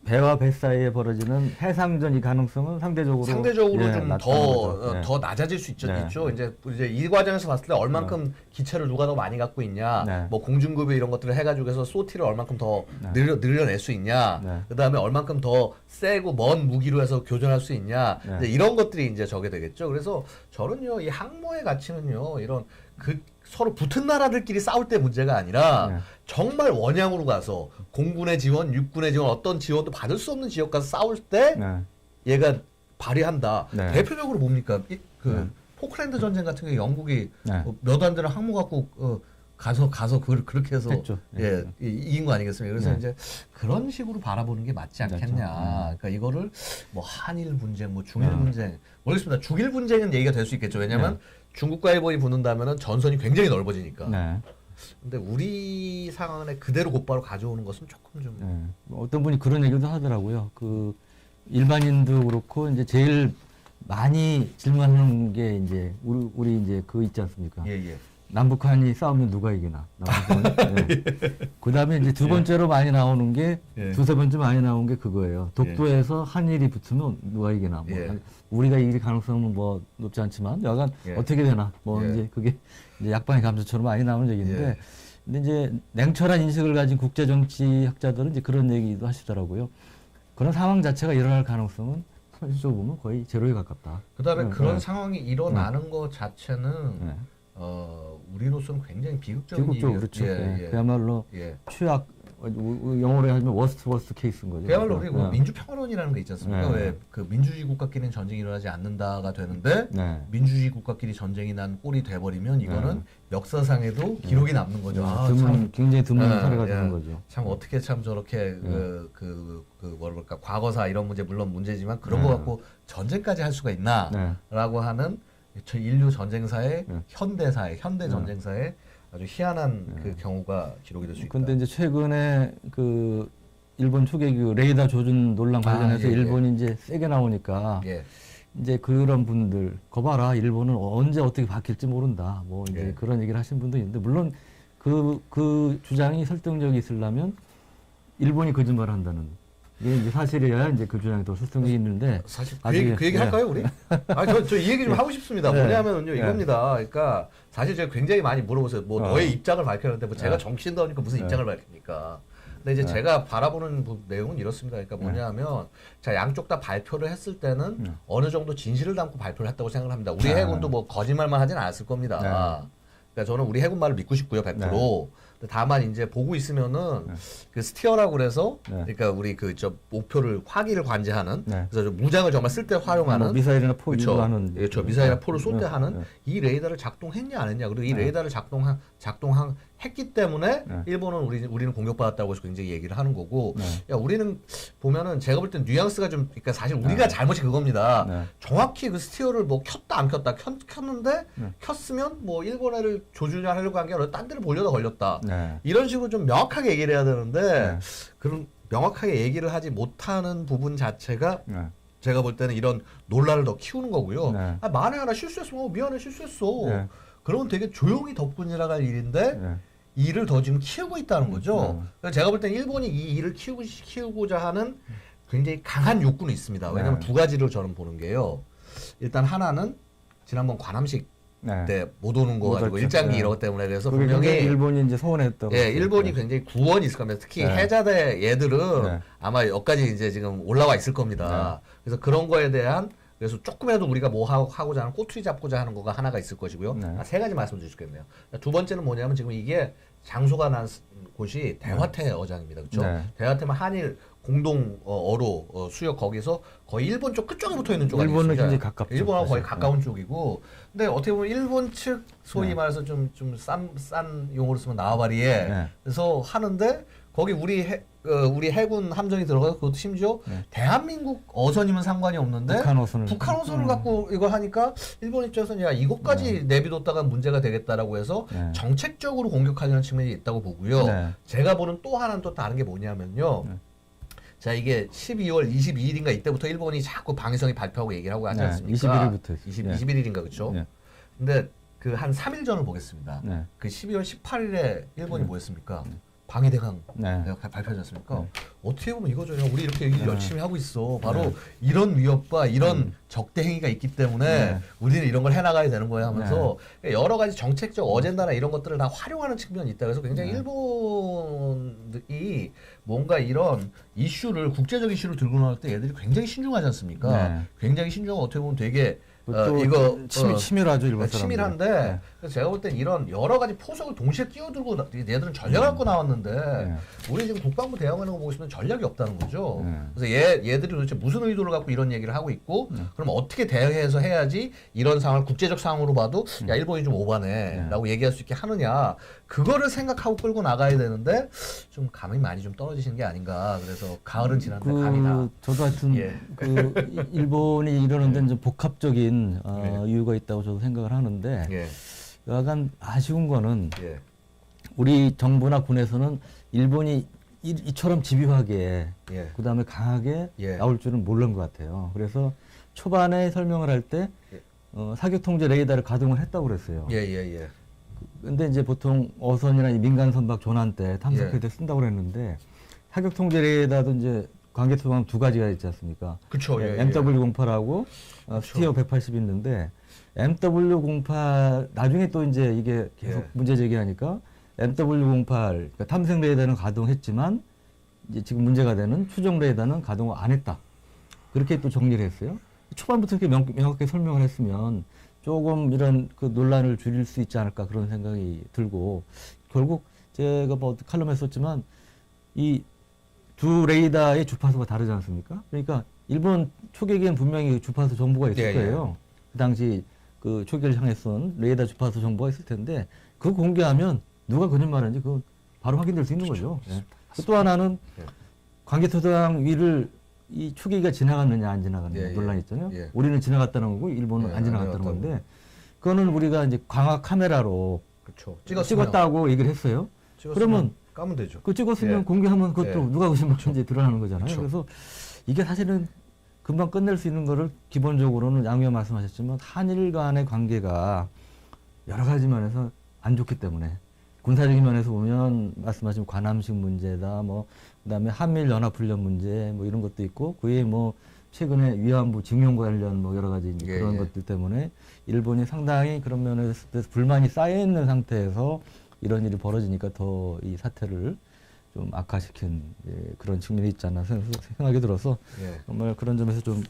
배와 배 사이에 벌어지는 해상전이 가능성은 상대적으로 좀 더 낮아질 수 있죠. 이제 이 과정에서 봤을 때 얼만큼 기체를 누가 더 많이 갖고 있냐, 뭐 공중급유 이런 것들을 해가지고 해서 쏘티를 얼만큼 더 늘려낼 수 있냐, 그 다음에 얼만큼 더 세고 먼 무기로 해서 교전할 수 있냐, 이런 것들이 이제 저게 되겠죠. 그래서 저는요 이 항모의 가치는요 이런 서로 붙은 나라들끼리 싸울 때 문제가 아니라 정말 원양으로 가서 공군의 지원, 육군의 지원 어떤 지원도 받을 수 없는 지역 가서 싸울 때 얘가 발휘한다. 대표적으로 뭡니까? 포클랜드 전쟁 같은 경우에 영국이 몇 안 되는 항모 갖고 가서 그렇게 해서 이긴 거 아니겠습니까? 그래서 이제 그런 식으로 바라보는 게 맞지 않겠냐. 그러니까 이거를 뭐 한일 분쟁, 뭐 중일 분쟁 모르겠습니다. 중일 분쟁은 얘기가 될 수 있겠죠. 왜냐하면 중국과 일본이 붙는다면은 전선이 굉장히 넓어지니까. 근데 우리 상황에 그대로 곧바로 가져오는 것은 조금 좀. 네. 어떤 분이 그런 얘기도 하더라고요. 그 일반인도 그렇고 이제 제일 많이 질문하는 게 이제 우리 이제 그 있지 않습니까? 예, 예. 남북한이 싸우면 누가 이기나. 네. 그다음에 이제 두 번째로 많이 나오는 게 예. 두세 번째 많이 나온 게 그거예요. 독도에서 한일이 붙으면 누가 이기나. 뭐 예. 우리가 이길 가능성은 뭐 높지 않지만 여간 예. 어떻게 되나. 뭐 예. 이제 그게 이제 약방의 감소처럼 많이 나오는 얘기인데 예. 근데 이제 냉철한 인식을 가진 국제 정치 학자들은 이제 그런 얘기도 하시더라고요. 그런 상황 자체가 일어날 가능성은 현실적으로 보면 거의 제로에 가깝다. 그다음에 네, 그런 네. 상황이 일어나는 것 자체는 네. 우리로서는 굉장히 비극적인 비극적으로 일이에요. 그렇죠. 예, 예. 예. 그야말로 예. 최악 영어로 하면 워스트 케이스인 거죠. 그야말로 우리 그러니까. 민주평화론이라는 게 있지 않습니까? 네. 왜 그 민주주의 국가끼리는 전쟁이 일어나지 않는다가 되는데 네. 민주주의 국가끼리 전쟁이 난 꼴이 돼버리면 이거는 네. 역사상에도 기록이 남는 거죠. 아, 드문, 참, 굉장히 드문 예, 사례가 예. 되는 거죠. 참 어떻게 참 저렇게 뭐랄까 과거사 이런 문제 물론 문제지만 그런 거 네. 갖고 전쟁까지 할 수가 있나라고 하는 저 인류 전쟁사의 네. 현대사의 현대 네. 전쟁사의 아주 희한한 그 경우가 기록이 될 수 있다. 근데 이제 최근에 그 일본 초계기 레이더 조준 논란 관련해서 예, 예. 일본이 이제 세게 나오니까 예. 이제 그런 분들 거봐라 일본은 언제 어떻게 바뀔지 모른다 뭐 이제 예. 그런 얘기를 하신 분도 있는데 물론 그 주장이 설득력이 있으려면 일본이 거짓말을 한다는 이게 이제 사실이어야 이제 그 주장이 더 설득력이 있는데 사실 아직- 그 얘기 네. 할까요 우리? 저 이 얘기 좀 하고 싶습니다. 네. 뭐냐면요 네. 이겁니다. 그러니까 사실 제가 굉장히 많이 물어보세요. 뭐 너의 입장을 밝혀는데 뭐 제가 네. 정치인다니까 무슨 네. 입장을 밝힙니까? 근데 이제 네. 제가 바라보는 내용은 이렇습니다. 그러니까 뭐냐면 자 양쪽 다 발표를 했을 때는 어느 정도 진실을 담고 발표를 했다고 생각을 합니다. 우리 네. 해군도 뭐 거짓말만 하진 않았을 겁니다. 네. 그러니까 저는 우리 해군 말을 믿고 싶고요, 100%. 근데 다만 이제 보고 있으면은 그 스티어라고 그래서 네. 그러니까 우리 그 저 목표를 화기를 관제하는 네. 그래서 좀 무장을 정말 쓸 때 활용하는 뭐 미사일이나 포 그렇죠. 이거 하는 그렇죠. 미사일이나 포를 쏠 때 네. 하는 네. 이 레이더를 작동했냐 안 했냐. 그리고 이 레이더를 작동했기 때문에 네. 일본은 우리는 공격받았다고 해서 굉장히 얘기를 하는 거고. 네. 야, 우리는 보면은 제가 볼 땐 뉘앙스가 좀 그러니까 사실 우리가 잘못이 그겁니다. 네. 정확히 그 스티어를 뭐 켰다 안 켰다 켰는데 네. 켰으면 뭐 일본 애를 조준하려고 한 게 아니라 딴 데를 보려다 걸렸다. 네. 이런 식으로 좀 명확하게 얘기를 해야 되는데 네. 그런 명확하게 얘기를 하지 못하는 부분 자체가 네. 제가 볼 때는 이런 논란을 더 키우는 거고요. 네. 아, 만에 하나 실수했어. 미안해 실수했어. 네. 그러면 되게 조용히 덮고 지나갈 일인데 네. 이 일을 더 지금 키우고 있다는 거죠. 네. 그래서 제가 볼 때는 일본이 이 일을 키우고자 하는 굉장히 강한 욕구는 있습니다. 왜냐하면 네. 두 가지를 저는 보는 게요. 일단 하나는 지난번 관함식 네. 때 못 오는 거 못 가지고 왔죠. 일장기 네. 이런 것 때문에 그래서 그게 분명히 굉장히 일본이 이제 서운했다고. 예, 일본이 네. 굉장히 구원이 있을 겁니다. 특히 네. 해자대 얘들은 네. 아마 여기까지 이제 지금 올라와 있을 겁니다. 그래서 그런 거에 대한 그래서 조금이라도 우리가 뭐 하고자 하는 꼬투리 잡고자 하는 거가 하나가 있을 것이고요. 네. 세 가지 말씀드릴 수 있겠네요. 두 번째는 뭐냐면 지금 이게 장소가 난 곳이 대화태 어장입니다. 그렇죠? 네. 대화태면 한일 공동 어로 수역 거기서 거의 일본 쪽 끝쪽에 붙어 있는 쪽 일본은 아니겠습니까? 굉장히 가깝죠. 일본하고 거의 사실. 가까운 쪽이고, 근데 어떻게 보면 일본 측 소위 네. 말해서 좀 싼 용어로 쓰면 나와바리에 네. 그래서 하는데 거기 우리 해군 함정이 들어가서 그것도 심지어 네. 대한민국 어선이면 상관이 없는데 북한 어선을 북한 어선을 갖고 이걸 하니까 일본 입장에서는 야 이것까지 내비뒀다가 문제가 되겠다라고 해서 네. 정책적으로 공격하려는 측면이 있다고 보고요. 네. 제가 보는 또 하나는 또 다른 게 뭐냐면요. 네. 자 이게 12월 22일인가 이때부터 일본이 자꾸 방위성이 발표하고 얘기를 하고 하지 네, 않습니까? 21일부터 21일인가 그렇죠? 네. 근데 그 한 3일 전을 보겠습니다. 네. 그 12월 18일에 일본이 뭐였습니까? 방위대강 네. 발표하지 않습니까? 네. 어떻게 보면 이거죠. 우리 이렇게 얘기 네. 열심히 하고 있어. 바로 네. 이런 위협과 이런 적대 행위가 있기 때문에 네. 우리는 이런 걸 해나가야 되는 거야 하면서 여러 가지 정책적 어젠다나 이런 것들을 다 활용하는 측면이 있다. 그래서 굉장히 네. 일본이 뭔가 이런 이슈를 국제적 이슈를 들고 나올 때 얘들이 굉장히 신중하지 않습니까? 네. 굉장히 신중하고 어떻게 보면 되게 또 이거 치밀하죠 일본 사람들. 치밀한데 네. 그래서 제가 볼 땐 이런 여러 가지 포석을 동시에 끼어들고 얘들은 전략을 갖고 나왔는데 네. 우리 지금 국방부 대응하는 거 보고 있으면 전략이 없다는 거죠. 네. 그래서 얘들이 도대체 무슨 의도를 갖고 이런 얘기를 하고 있고 그럼 어떻게 대응해서 해야지 이런 상황을 국제적 상황으로 봐도 야 일본이 좀 오바네 라고 얘기할 수 있게 하느냐 그거를 생각하고 끌고 나가야 되는데 좀 감이 많이 좀 떨어지시는 게 아닌가. 그래서 가을은 지났는데 감이다. 저도 하여튼 예. 일본이 이러는 데는 좀 복합적인 이유가 있다고 저도 생각을 하는데 예. 약간 아쉬운 거는 예. 우리 정부나 군에서는 일본이 이처럼 집요하게 예. 그다음에 강하게 예. 나올 줄은 몰랐던 것 같아요. 그래서 초반에 설명을 할 때 사격 통제 레이더를 가동을 했다고 그랬어요. 예. 근데 이제 보통 어선이나 민간 선박 조난 때 탐색할 때 쓴다고 그랬는데 사격 통제 레이더도 이제 관계 소방 두 가지가 있지 않습니까? 그렇죠. MW08하고 스티어 180 있는데 MW08 나중에 또 이제 이게 계속 문제 제기하니까 MW08 그러니까 탐색 레이더는 가동했지만 이제 지금 문제가 되는 추정 레이더는 가동을 안 했다. 그렇게 또 정리를 했어요. 초반부터 이렇게 명확하게 설명을 했으면 조금 이런 그 논란을 줄일 수 있지 않을까 그런 생각이 들고 결국 제가 뭐 칼럼에 썼지만 이 두 레이더의 주파수가 다르지 않습니까? 그러니까 일본 초계기엔 분명히 주파수 정보가 있을 거예요. 그 당시 그 초계를 향해선 레이더 주파수 정보가 있을 텐데 그거 공개하면 누가 거짓말하는지 그거 바로 확인될 수 있는 거죠. 예. 또 하나는 관계토당 위를 이 초계기가 지나갔느냐 안 지나갔느냐 논란이 있잖아요. 우리는 지나갔다는 거고 일본은 안 지나갔다는 건데 그거는 우리가 이제 광학 카메라로 그렇죠. 찍었다고 얘기를 했어요. 그러면 까면 되죠. 그 찍었으면 공개하면 그것도 누가 거짓말인지 드러나는 거잖아요. 그래서 이게 사실은 금방 끝낼 수 있는 거를 기본적으로는 양 의원 말씀하셨지만 한일 간의 관계가 여러 가지 면에서 안 좋기 때문에 군사적인 면에서 보면 말씀하신 관함식 문제다, 뭐 그다음에 한미일 연합훈련 문제 뭐 이런 것도 있고 그에 뭐 최근에 위안부 징용 관련 뭐 여러 가지 그런 것들 때문에 일본이 상당히 그런 면에서 불만이 쌓여 있는 상태에서 이런 일이 벌어지니까 더 이 사태를 좀 악화시킨 그런 측면이 있지 않나 생각이 들어서 정말 그런 점에서 좀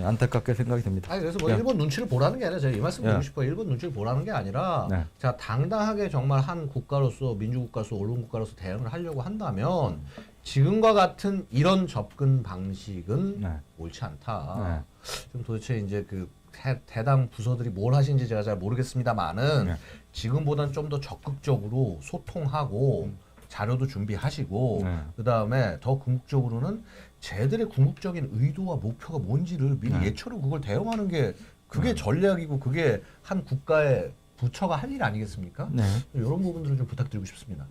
안타깝게 생각이 됩니다. 아니, 그래서 뭐 일본 눈치를 보라는 게 아니라 제가 이 말씀 드리고 싶어요. 일본 눈치를 보라는 게 아니라 자 당당하게 정말 한 국가로서 민주국가로서 언론국가로서 대응을 하려고 한다면 지금과 같은 이런 접근 방식은 옳지 않다. 좀 도대체 이제 그 해당 부서들이 뭘 하시는지 제가 잘 모르겠습니다만은 지금보다는 좀 더 적극적으로 소통하고 자료도 준비하시고 그다음에 더 궁극적으로는 쟤들의 궁극적인 의도와 목표가 뭔지를 미리 예초로 그걸 대응하는 게 그게 전략이고 그게 한 국가의 부처가 할 일 아니겠습니까? 이런 부분들을 좀 부탁드리고 싶습니다.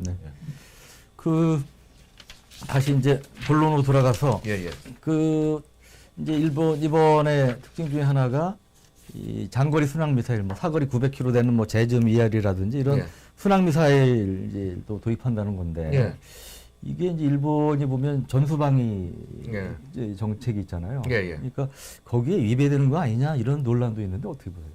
그 다시 이제 본론으로 돌아가서 그 이제 일본 이번에 특징 중에 하나가 이 장거리 순항 미사일, 뭐 사거리 900km 되는 뭐 제점 ER이라든지 이런 순항 미사일 이제 또 도입한다는 건데 이게 이제 일본이 보면 전수방위 이제 정책이 있잖아요. 그러니까 거기에 위배되는 거 아니냐 이런 논란도 있는데 어떻게 보세요?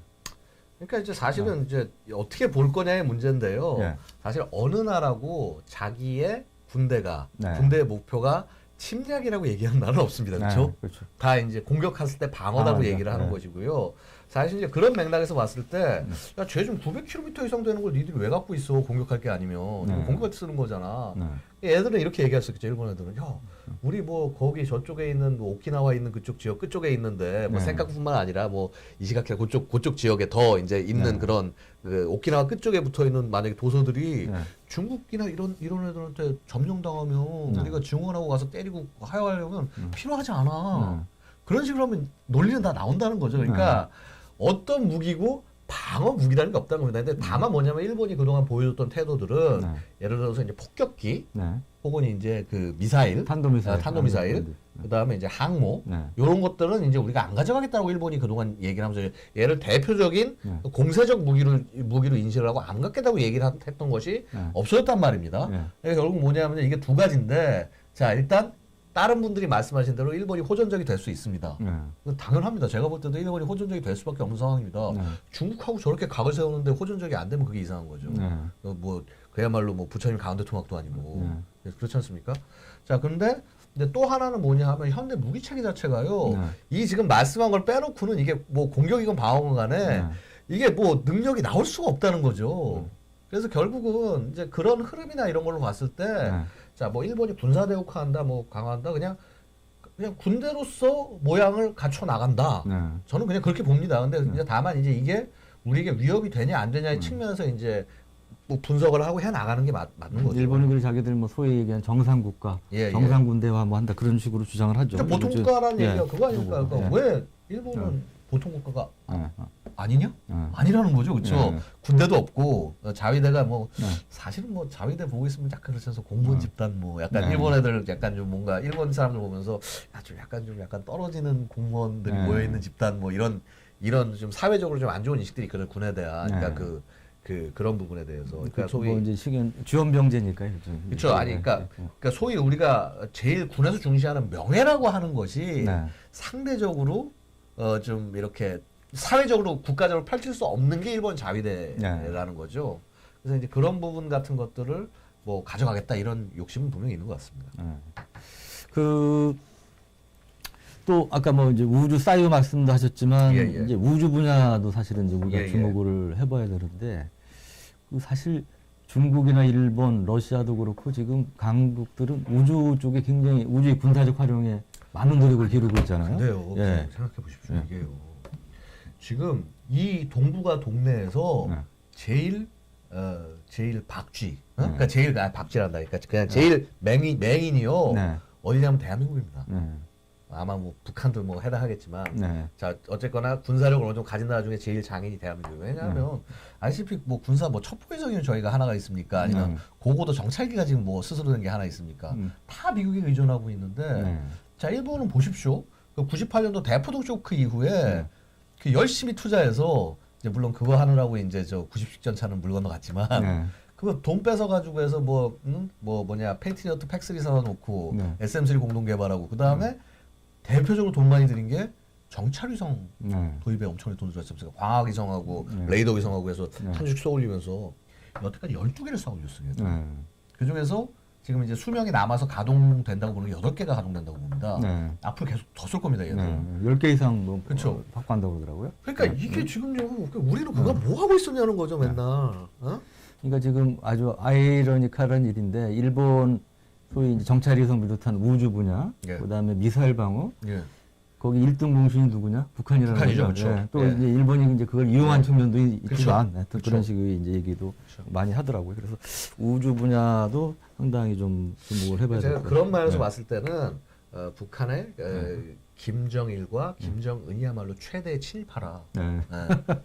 그러니까 이제 사실은 이제 어떻게 볼 거냐의 문제인데요. 사실 어느 나라고 자기의 군대가 군대의 목표가 침략이라고 얘기하는 나라는 없습니다. 그렇죠? 다 이제 공격했을 때 방어라고 얘기를 하는 것이고요. 사실 이제 그런 맥락에서 봤을 때, 야, 쟤 좀 900km 이상 되는 걸 니들이 왜 갖고 있어? 공격할 게 아니면. 공격할 때 쓰는 거잖아. 애들은 이렇게 얘기했었겠죠. 일본 애들은. 야, 우리 뭐 거기 저쪽에 있는 뭐 오키나와 있는 그쪽 지역 끝쪽에 있는데 뭐 센카쿠뿐만 아니라 뭐 이시가키나 그쪽 지역에 더 이제 있는 그런 그 오키나와 끝쪽에 붙어 있는 만약에 도서들이 중국이나 이런 애들한테 점령당하면 우리가 증원하고 가서 때리고 하야하려면 필요하지 않아. 그런 식으로 하면 논리는 다 나온다는 거죠. 그러니까 어떤 무기고 방어 무기라는 게 없다는 겁니다. 근데 다만 뭐냐면 일본이 그동안 보여줬던 태도들은 예를 들어서 이제 폭격기 혹은 이제 그 미사일, 탄도미사일, 그다음에 이제 항모 이런 것들은 이제 우리가 안 가져가겠다고 일본이 그동안 얘기를 하면서 얘를 대표적인 공세적 무기로 인식을 하고 안 갖겠다고 얘기를 했던 것이 없어졌단 말입니다. 그러니까 결국 뭐냐면 이게 두 가지인데 자 일단 다른 분들이 말씀하신 대로 일본이 호전적이 될 수 있습니다. 당연합니다. 제가 볼 때도 일본이 호전적이 될 수밖에 없는 상황입니다. 중국하고 저렇게 각을 세우는데 호전적이 안 되면 그게 이상한 거죠. 뭐 그야말로 뭐 부처님 강원도 통합도 아니고 그렇지 않습니까? 자, 그런데 근데 또 하나는 뭐냐 하면 현대 무기체계 자체가요. 이 지금 말씀한 걸 빼놓고는 이게 뭐 공격이건 방어건 간에 이게 뭐 능력이 나올 수가 없다는 거죠. 그래서 결국은 이제 그런 흐름이나 이런 걸로 봤을 때 자, 뭐 일본이 군사 대국화한다, 뭐 강화한다, 그냥 군대로서 모양을 갖춰 나간다. 저는 그냥 그렇게 봅니다. 근데 이제 다만 이제 이게 우리에게 위협이 되냐 안 되냐의 측면에서 이제 뭐 분석을 하고 해 나가는 게 맞는 거죠. 일본은 그래 자기들 뭐 소위 얘기한 정상 국가, 정상 군대화 뭐 한다 그런 식으로 주장을 하죠. 보통 국가라는 얘기가 그거 아닙니까? 그러니까 왜 일본은 보통 국가가 아니냐? 아니라는 거죠, 그렇죠? 네. 군대도 없고 자위대가 뭐 사실은 뭐 자위대 보고 있으면 약간 그래서 공무원 집단 뭐 약간 일본 애들 약간 좀 뭔가 일본 사람들 보면서 좀 약간 떨어지는 공무원들이 모여 있는 집단 뭐 이런 좀 사회적으로 좀 안 좋은 인식들이 있거든요, 군에 대한. 그러니까 그런 부분에 대해서. 그러니까 소위 뭐 이제 주연병제니까요. 그렇죠. 아니 그러니까 소위 우리가 제일 군에서 중시하는 명예라고 하는 것이 상대적으로 좀 이렇게 사회적으로 국가적으로 펼칠 수 없는 게 일본 자위대라는 거죠. 그래서 이제 그런 부분 같은 것들을 뭐 가져가겠다 이런 욕심은 분명히 있는 것 같습니다. 또 아까 뭐 이제 우주 사이오 말씀도 하셨지만 예. 이제 우주 분야도 사실은 이제 우리가 주목을 해봐야 되는데 그 사실 중국이나 일본, 러시아도 그렇고 지금 강국들은 우주 쪽에 굉장히 우주의 군사적 활용에 많은 노력을 기울이고 있잖아요. 근데요, 생각해 보십시오. 이게요. 지금 이 동북아 동네에서 제일 박쥐, 그러니까 제일 박쥐란다. 그러니까 그냥 제일 맹인이요. 어디냐면 대한민국입니다. 아마 뭐 북한도 뭐 해당하겠지만 자 어쨌거나 군사력을 어느 정도 가진 나라 중에 제일 장인이 대한민국이에요. 왜냐하면 아시다시피 뭐 군사 뭐 첩보위성이 저희가 하나가 있습니까? 아니면 고고도 정찰기가 지금 뭐 스스로 된 게 하나 있습니까? 다 미국에 의존하고 있는데 자 일본은 보십시오. 그 98년도 대포동 쇼크 이후에 그 열심히 투자해서 이제 물론 그거 하느라고 이제 저 90식 전차는 물 건너갔지만 그거 돈 뺏어 가지고 해서 뭐냐 패트리어트 팩3 사다 놓고 SM3 공동 개발하고 그 다음에 대표적으로 돈 많이 들인 게 정찰위성 도입에 엄청나게 돈을 들였지 않습니까? 광학위성하고 레이더 위성하고 해서 한 주씩 쏘올리면서 여태까지 12개를 쏘올렸어요. 그 중에서 지금 이제 수명이 남아서 가동된다고 보는 게 8개가 가동된다고 봅니다. 앞으로 계속 더 쏠 겁니다, 얘들. 10개 이상 뭐 그렇죠. 확보한다고 그러더라고요. 그러니까 이게 지금요. 우리는 그거 뭐 하고 있었냐는 거죠, 맨날. 그러니까 지금 아주 아이러니컬한 일인데 일본 소위 이제 정찰위성 비롯한 우주 분야, 그다음에 미사일 방어, 거기 1등 공신이 누구냐? 북한이라는 북한이죠, 거죠. 그렇죠. 또 이제 일본이 이제 그걸 이용한 측면도 있지만 그렇죠. 그런 식의 이제 얘기도 많이 하더라고요. 그래서 우주 분야도 상당히 좀 주목을 해봐야 될 것 같아요. 그런 면에서 봤을 때는 북한의 김정일과 김정은이야말로 최대 친일파라.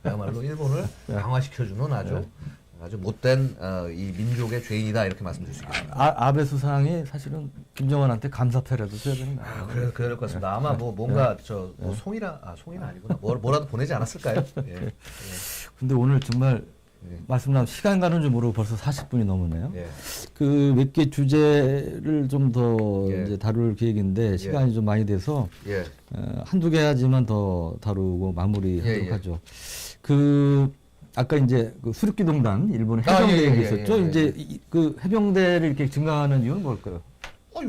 그야말로 일본을 강화시켜주는 아주 못된 이 민족의 죄인이다 이렇게 말씀드릴 수 있겠습니다. 아베 수상이 사실은 김정은한테 감사패라도 줘야 되는 거 아니에요? 그래야 될 것 같습니다. 아마 뭔가 송이는 아니구나. 뭐라도 보내지 않았을까요? 근데 오늘 정말 말씀 나온 시간 가는 줄 모르고 벌써 40분이 넘었네요. 그 몇 개 주제를 좀 더 이제 다룰 계획인데 시간이 좀 많이 돼서 한두 개 하지만 더 다루고 마무리하도록 하죠. 아까 이제 그 수륙기동단 일본 해병대 얘기 있었죠. 이제 그 해병대를 이렇게 증강하는 이유는 뭘까요?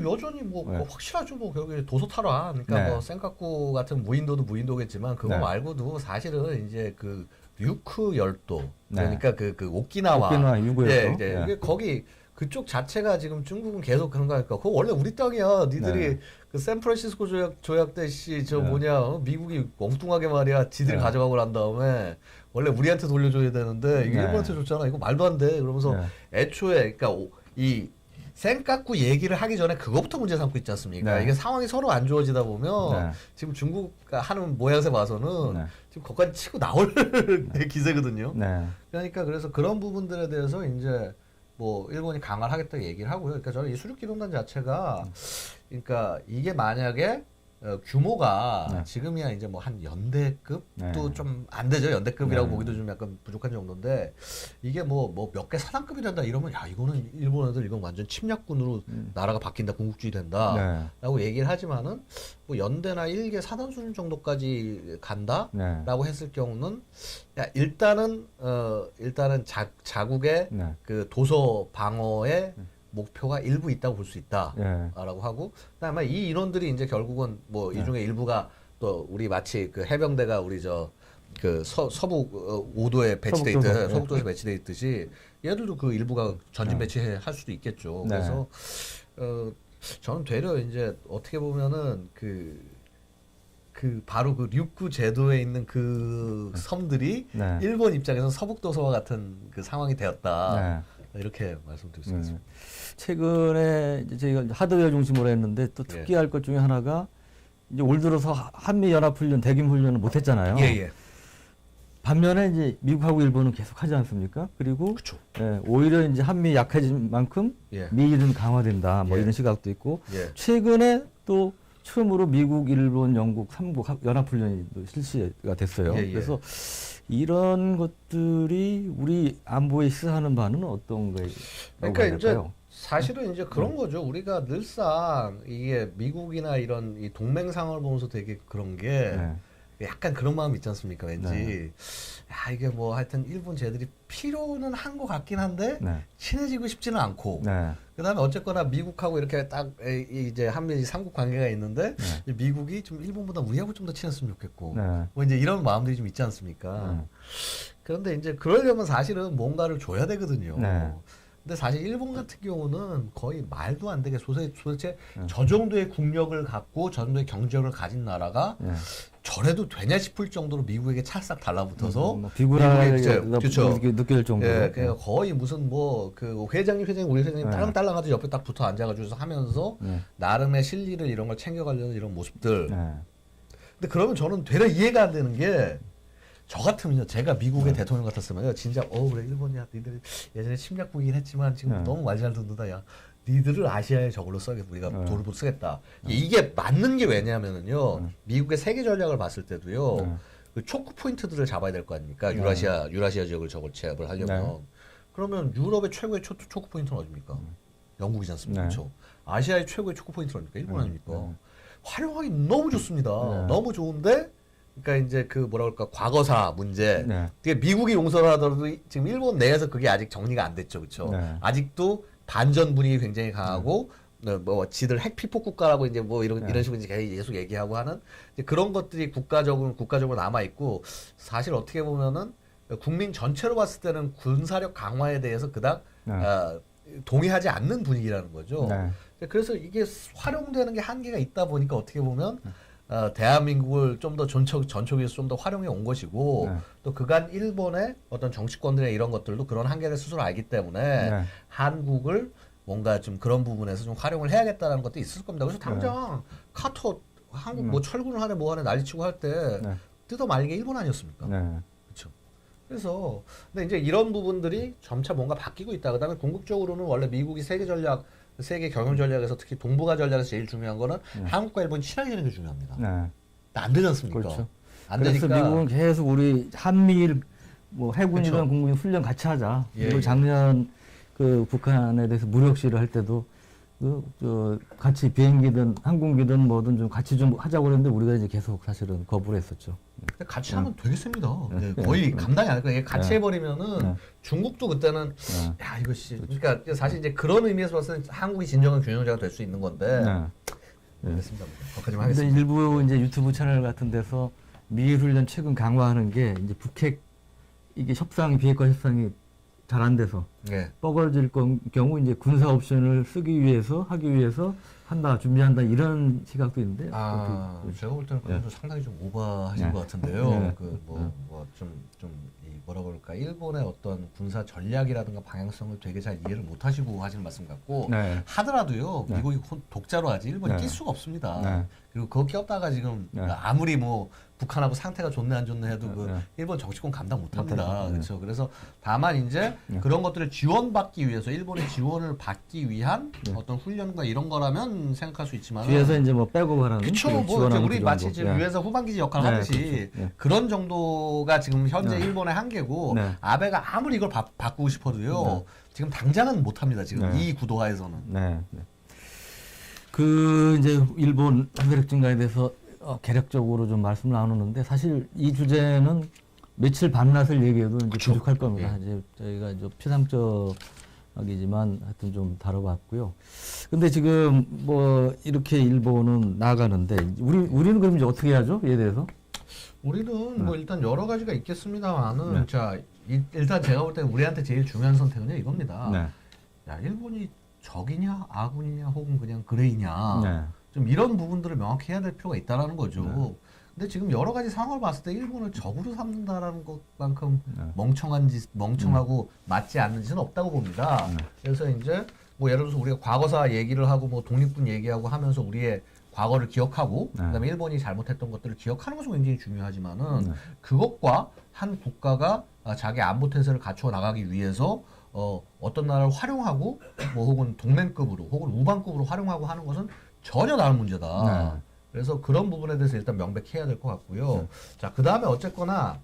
여전히 뭐 확실하죠. 뭐 결국에 도서탈환, 그러니까 뭐 센카쿠 같은 무인도도 무인도겠지만 그거 말고도 사실은 이제 그 류크 열도, 그러니까 그 오키나와 유구 열도, 거기 그쪽 자체가 지금 중국은 계속 그런 거니까 그거 원래 우리 땅이야. 니들이 그 샌프란시스코 조약 때 미국이 엉뚱하게 말이야. 지들이 가져가고 난 다음에 원래 우리한테 돌려줘야 되는데 이게 일본한테 줬잖아. 이거 말도 안 돼. 그러면서 애초에 그러니까 이 센카쿠 얘기를 하기 전에 그거부터 문제 삼고 있지 않습니까? 이게 상황이 서로 안 좋아지다 보면 지금 중국 하는 모양새 봐서는 지금 거기까지 치고 나올 기세거든요. 그러니까 그래서 그런 부분들에 대해서 이제 뭐 일본이 강화를 하겠다 얘기를 하고요. 그러니까 저는 이 수륙기동단 자체가 그러니까 이게 만약에 규모가 지금이야 이제 뭐 한 연대급도 좀 안 되죠. 연대급이라고 보기도 좀 약간 부족한 정도인데 이게 뭐 몇 개 사단급이 된다 이러면 야 이거는 일본 애들 이건 완전 침략군으로 나라가 바뀐다, 군국주의 된다라고 얘기를 하지만은 뭐 연대나 1개 사단 수준 정도까지 간다라고 했을 경우는 야 일단은 자국의 그 도서 방어에 목표가 일부 있다고 볼 수 있다라고 하고, 그다음에 이 인원들이 이제 결국은 뭐 이 중에 일부가 또 우리 마치 그 해병대가 우리 그 서북 5도에 배치돼 서북도에 배치돼 있듯이 얘들도 그 일부가 전진 배치할 수도 있겠죠. 그래서 저는 되려 이제 어떻게 보면은 바로 그 류쿠 제도에 있는 그 섬들이 일본 입장에서 서북도서와 같은 그 상황이 되었다. 이렇게 말씀드릴 수 있습니다. 최근에 이제 저희가 하드웨어 중심으로 했는데 또 특기할 것 중에 하나가 이제 올 들어서 한미 연합 훈련, 대규모 훈련을 못 했잖아요. 예. 반면에 이제 미국하고 일본은 계속 하지 않습니까? 그리고 예, 오히려 이제 한미 약해진 만큼 미일은 강화된다. 뭐 이런 시각도 있고 최근에 또 처음으로 미국, 일본, 영국 3국 연합 훈련이 실시가 됐어요. 그래서 이런 것들이 우리 안보에 시사하는 바는 어떤 거예요? 그러니까 이제 사실은 이제 그런 거죠. 우리가 늘상 이게 미국이나 이런 이 동맹 상황을 보면서 되게 그런 게 약간 그런 마음 있지 않습니까? 왠지 야 이게 뭐 하여튼 일본 쟤들이 필요는 한 것 같긴 한데 친해지고 싶지는 않고 그다음에 어쨌거나 미국하고 이렇게 딱 이제 한미 삼국 관계가 있는데 미국이 좀 일본보다 우리하고 좀 더 친했으면 좋겠고 뭐 이제 이런 마음들이 좀 있지 않습니까? 그런데 이제 그러려면 사실은 뭔가를 줘야 되거든요. 근데 사실 일본 같은 경우는 거의 말도 안 되게 도대체 저 정도의 국력을 갖고 저 정도의 경제력을 가진 나라가 저래도 되냐 싶을 정도로 미국에게 찰싹 달라붙어서 비굴하게 느낄 정도로. 그러니까 거의 무슨 뭐 그 회장님 우리 회장님 딸랑딸랑 하듯이 옆에 딱 붙어 앉아가지고 하면서 나름의 실리를 이런 걸 챙겨가려는 이런 모습들. 근데 그러면 저는 되려 이해가 안 되는 게 저 같으면요, 제가 미국의 대통령 같았으면요, 진짜, 그래, 일본이야. 니들 예전에 침략국이긴 했지만 지금 너무 말 잘 듣는다, 야. 니들을 아시아의 적으로 써야겠다. 우리가 도르로 쓰겠다. 이게 맞는 게 왜냐면은요, 미국의 세계 전략을 봤을 때도요, 그 초크 포인트들을 잡아야 될 거 아닙니까? 유라시아 지역을 저걸 제압을 하려면. 그러면 유럽의 최고의 초크 포인트는 어디입니까? 영국이지 않습니까? 그렇죠? 아시아의 최고의 초크 포인트는 어디입니까? 일본 아닙니까? 활용하기 너무 좋습니다. 너무 좋은데, 그러니까 이제 그 뭐라 그럴까 과거사 문제. 그게 미국이 용서를 하더라도 지금 일본 내에서 그게 아직 정리가 안 됐죠, 그렇죠? 아직도 반전 분위기 굉장히 강하고 뭐 지들 핵 피폭 국가라고 이제 뭐 이런 식으로 이제 계속 얘기하고 하는 이제 그런 것들이 국가적으로 남아 있고 사실 어떻게 보면은 국민 전체로 봤을 때는 군사력 강화에 대해서 그닥 동의하지 않는 분위기라는 거죠. 그래서 이게 활용되는 게 한계가 있다 보니까 어떻게 보면 대한민국을 좀 더 전초기에서 좀 더 활용해 온 것이고 또 그간 일본의 어떤 정치권들의 이런 것들도 그런 한계를 스스로 알기 때문에 한국을 뭔가 좀 그런 부분에서 좀 활용을 해야겠다는 것도 있을 겁니다. 그래서 당장 카토 한국 뭐 철군을 하네 뭐 하네 난리치고 할 때 뜯어 말린 게 일본 아니었습니까? 그렇죠. 그래서 근데 이제 이런 부분들이 점차 뭔가 바뀌고 있다. 그다음에 궁극적으로는 원래 미국이 세계 경영 전략에서 특히 동북아 전략에서 제일 중요한 거는 한국과 일본이 친하게 되는 게 중요합니다. 안 되지 않습니까? 그렇죠. 안 그래서 되니까 미국은 계속 우리 한미일 뭐 해군이든 공군이 훈련 같이 하자. 그리고 작년 그 북한에 대해서 무력 시위를 할 때도 같이 비행기든 항공기든 뭐든 좀 같이 좀 하자고 그랬는데 우리가 이제 계속 사실은 거부를 했었죠. 근데 같이 하면 되겠습니다. 거의 감당이 안 될 거예요. 같이 해버리면은 중국도 그때는 야 이것이 그러니까 사실 이제 그런 의미에서 봤을 때 한국이 진정한 균형자가 될 수 있는 건데 그렇습니다. 거기까지만 하겠습니다. 근데 일부 이제 유튜브 채널 같은 데서 미일 훈련 최근 강화하는 게 이제 북핵 이게 비핵화 협상이 잘 안 돼서 뻐거질 경우 이제 군사 옵션을 하기 위해서 준비한다 이런 시각도 있는데. 제가 볼 때는 그건 상당히 좀 오버하신 것 같은데요. 뭐라 그럴까 일본의 어떤 군사 전략이라든가 방향성을 되게 잘 이해를 못 하시고 하시는 말씀 같고 하더라도요 미국이 독자로 하지 일본이 낄 수가 없습니다. 그리고 그거 꼈다가 지금 아무리 뭐 북한하고 상태가 좋네 안 좋네 해도 일본 정치권 감당 못합니다. 그렇죠. 그래서 다만 이제 그런 것들을 지원받기 위해서 일본의 지원을 받기 위한 어떤 훈련과 이런 거라면 생각할 수 있지만 뒤에서 이제 뭐 백업하는 그렇죠. 뭐 우리 마치 지금 유엔사 후방기지 역할 하듯이 그런 정도가 지금 현재 일본의 한계고 아베가 아무리 이걸 바꾸고 싶어도요 지금 당장은 못합니다. 지금 이 구도하에서는. 그 이제 일본 핵 증가에 대해서 개략적으로 좀 말씀을 나누는데 사실 이 주제는 며칠 밤낮을 얘기해도 이제 부족할 겁니다. 이제 저희가 이제 피상적이지만 하여튼 좀 다뤄봤고요. 근데 지금 뭐 이렇게 일본은 나가는데 우리는 그럼 이제 어떻게 하죠? 이에 대해서? 우리는 뭐 일단 여러 가지가 있겠습니다만은 자 일단 제가 볼 때는 우리한테 제일 중요한 선택은 이겁니다. 야 일본이 적이냐 아군이냐 혹은 그냥 그레이냐 좀 이런 부분들을 명확히 해야 될 필요가 있다라는 거죠. 근데 지금 여러 가지 상황을 봤을 때 일본을 적으로 삼는다라는 것만큼 멍청하고 맞지 않는 짓은 없다고 봅니다. 그래서 이제 뭐 예를 들어서 우리가 과거사 얘기를 하고 뭐 독립군 얘기하고 하면서 우리의 과거를 기억하고 네. 그다음에 일본이 잘못했던 것들을 기억하는 것은 굉장히 중요하지만은 네. 그것과 한 국가가 자기 안보 태세를 갖춰 나가기 위해서 어떤 나라를 활용하고 뭐 혹은 동맹급으로 혹은 우방급으로 활용하고 하는 것은 전혀 다른 문제다. 네. 그래서 그런 부분에 대해서 일단 명백해야 될 것 같고요. 자, 그 다음에 어쨌거나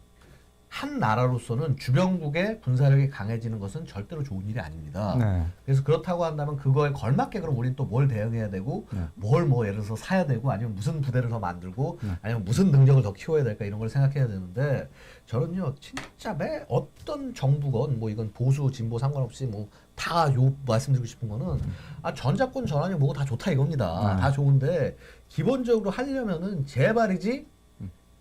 한 나라로서는 주변국의 군사력이 강해지는 것은 절대로 좋은 일이 아닙니다. 네. 그래서 그렇다고 한다면 그거에 걸맞게 그럼 우리는 또 뭘 대응해야 되고 네. 뭘 뭐 예를 들어서 사야 되고 아니면 무슨 부대를 더 만들고 네. 아니면 무슨 능력을 더 키워야 될까 이런 걸 생각해야 되는데 저는요 진짜 매 어떤 정부건 뭐 이건 보수 진보 상관없이 뭐 다 요 말씀드리고 싶은 거는 전자권 전환이 뭐고 다 좋다 이겁니다. 네. 다 좋은데 기본적으로 하려면은 제발이지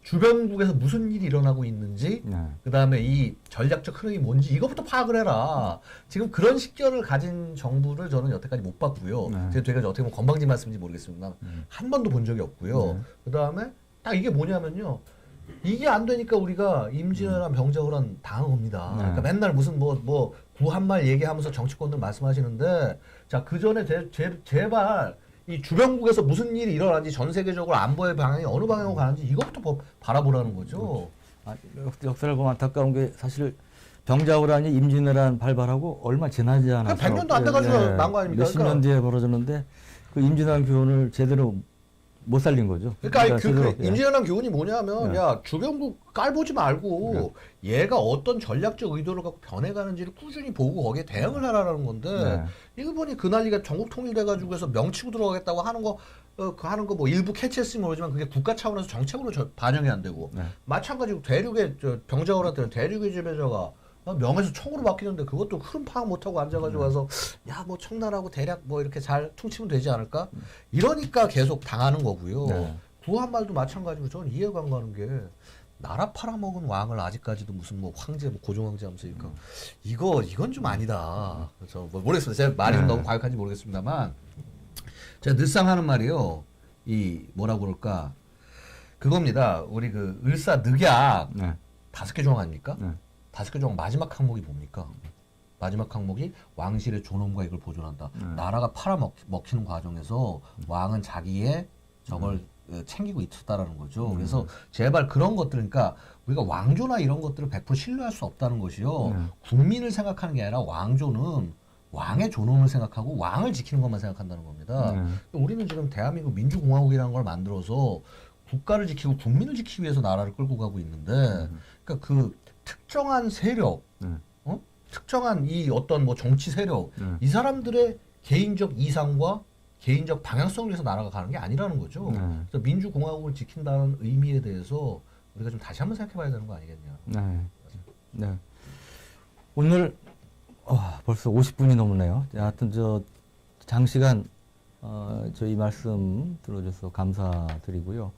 주변국에서 무슨 일이 일어나고 있는지 네. 그다음에 이 전략적 흐름이 뭔지 이것부터 파악을 해라. 지금 그런 식견을 가진 정부를 저는 여태까지 못 봤고요. 네. 제가 어떻게 보면 건방진 말씀인지 모르겠습니다. 한 번도 본 적이 없고요. 네. 그다음에 딱 이게 뭐냐면요. 이게 안 되니까 우리가 임진왜란 병자호란 당한 겁니다. 네. 그러니까 맨날 무슨 뭐 구한말 얘기하면서 정치권들 말씀하시는데 자, 그 전에 제발 이 주변국에서 무슨 일이 일어나는지 전 세계적으로 안보의 방향이 어느 방향으로 가는지 이것부터 바라보라는 거죠. 역사를 보면 안타까운 게 사실 병자호란이 임진왜란 발발하고 얼마 지나지 않아서 100년도 안 돼가지고 난 거 아닙니까? 몇십 년 뒤에 벌어졌는데 그 임진왜란 교훈을 제대로 못 살린 거죠. 그러니까 제대로, 그 임진왜란 교훈이 뭐냐면 네. 야 주변국 깔보지 말고 얘가 어떤 전략적 의도를 갖고 변해가는지를 꾸준히 보고 거기에 대응을 하라는 건데 네. 일본이 그 난리가 전국 통일돼가지고 해서 명치고 들어가겠다고 하는 거 뭐 일부 캐치했으면 모르지만 그게 국가 차원에서 정책으로 반영이 안 되고 네. 마찬가지로 대륙의 병자호란 때는 대륙의 지배자가 명에서 총으로 바뀌는데 그것도 흐름 파악 못하고 앉아가지고 와서 야 뭐 청나라하고 대략 뭐 이렇게 잘 퉁치면 되지 않을까 이러니까 계속 당하는 거고요. 네. 구한말도 마찬가지로 저는 이해가 안 가는 게 나라 팔아먹은 왕을 아직까지도 무슨 뭐 황제 뭐 고종황제 하면서 이건 좀 아니다. 그래서 뭐 모르겠습니다. 제가 말이 좀 네. 너무 과격한지 모르겠습니다만 제가 늘상 하는 말이요. 이 뭐라고 그럴까 그겁니다. 우리 그 을사늑약 네. 5개 조항 아닙니까? 네. 5개 조항 마지막 항목이 뭡니까? 마지막 항목이 왕실의 존엄과 이걸 보존한다. 나라가 팔아먹히는 과정에서 왕은 자기의 저걸 챙기고 있었다라는 거죠. 그래서 제발 그런 것들, 그러니까 우리가 왕조나 이런 것들을 100% 신뢰할 수 없다는 것이요. 국민을 생각하는 게 아니라 왕조는 왕의 존엄을 생각하고 왕을 지키는 것만 생각한다는 겁니다. 우리는 지금 대한민국 민주공화국이라는 걸 만들어서 국가를 지키고 국민을 지키기 위해서 나라를 끌고 가고 있는데, 그러니까 그 특정한 세력, 특정한 이 어떤 뭐 정치 세력, 이 사람들의 개인적 이상과 개인적 방향성을 위해서 나라가 가는 게 아니라는 거죠. 그래서 민주공화국을 지킨다는 의미에 대해서 우리가 좀 다시 한번 생각해봐야 되는 거 아니겠냐. 네. 네. 오늘 벌써 50분이 넘었네요. 하여튼 장시간 저희 말씀 들어줘서 감사드리고요.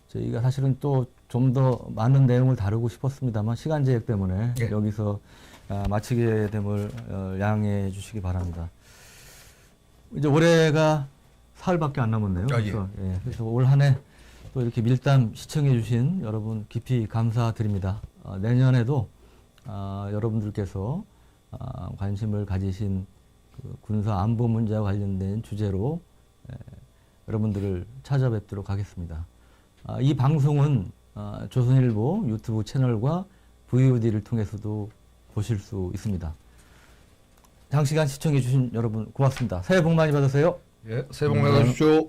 저희가 사실은 또 좀 더 많은 내용을 다루고 싶었습니다만 시간 제약 때문에 여기서 마치게 됨을 양해해 주시기 바랍니다. 이제 올해가 사흘밖에 안 남았네요. 그래서 올 한 해 또 이렇게 밀담 시청해 주신 여러분 깊이 감사드립니다. 내년에도 여러분들께서 관심을 가지신 그 군사 안보 문제와 관련된 주제로 여러분들을 찾아뵙도록 하겠습니다. 이 방송은 조선일보 유튜브 채널과 VOD를 통해서도 보실 수 있습니다. 장시간 시청해 주신 여러분 고맙습니다. 새해 복 많이 받으세요. 새해 복 많이 받으십시오.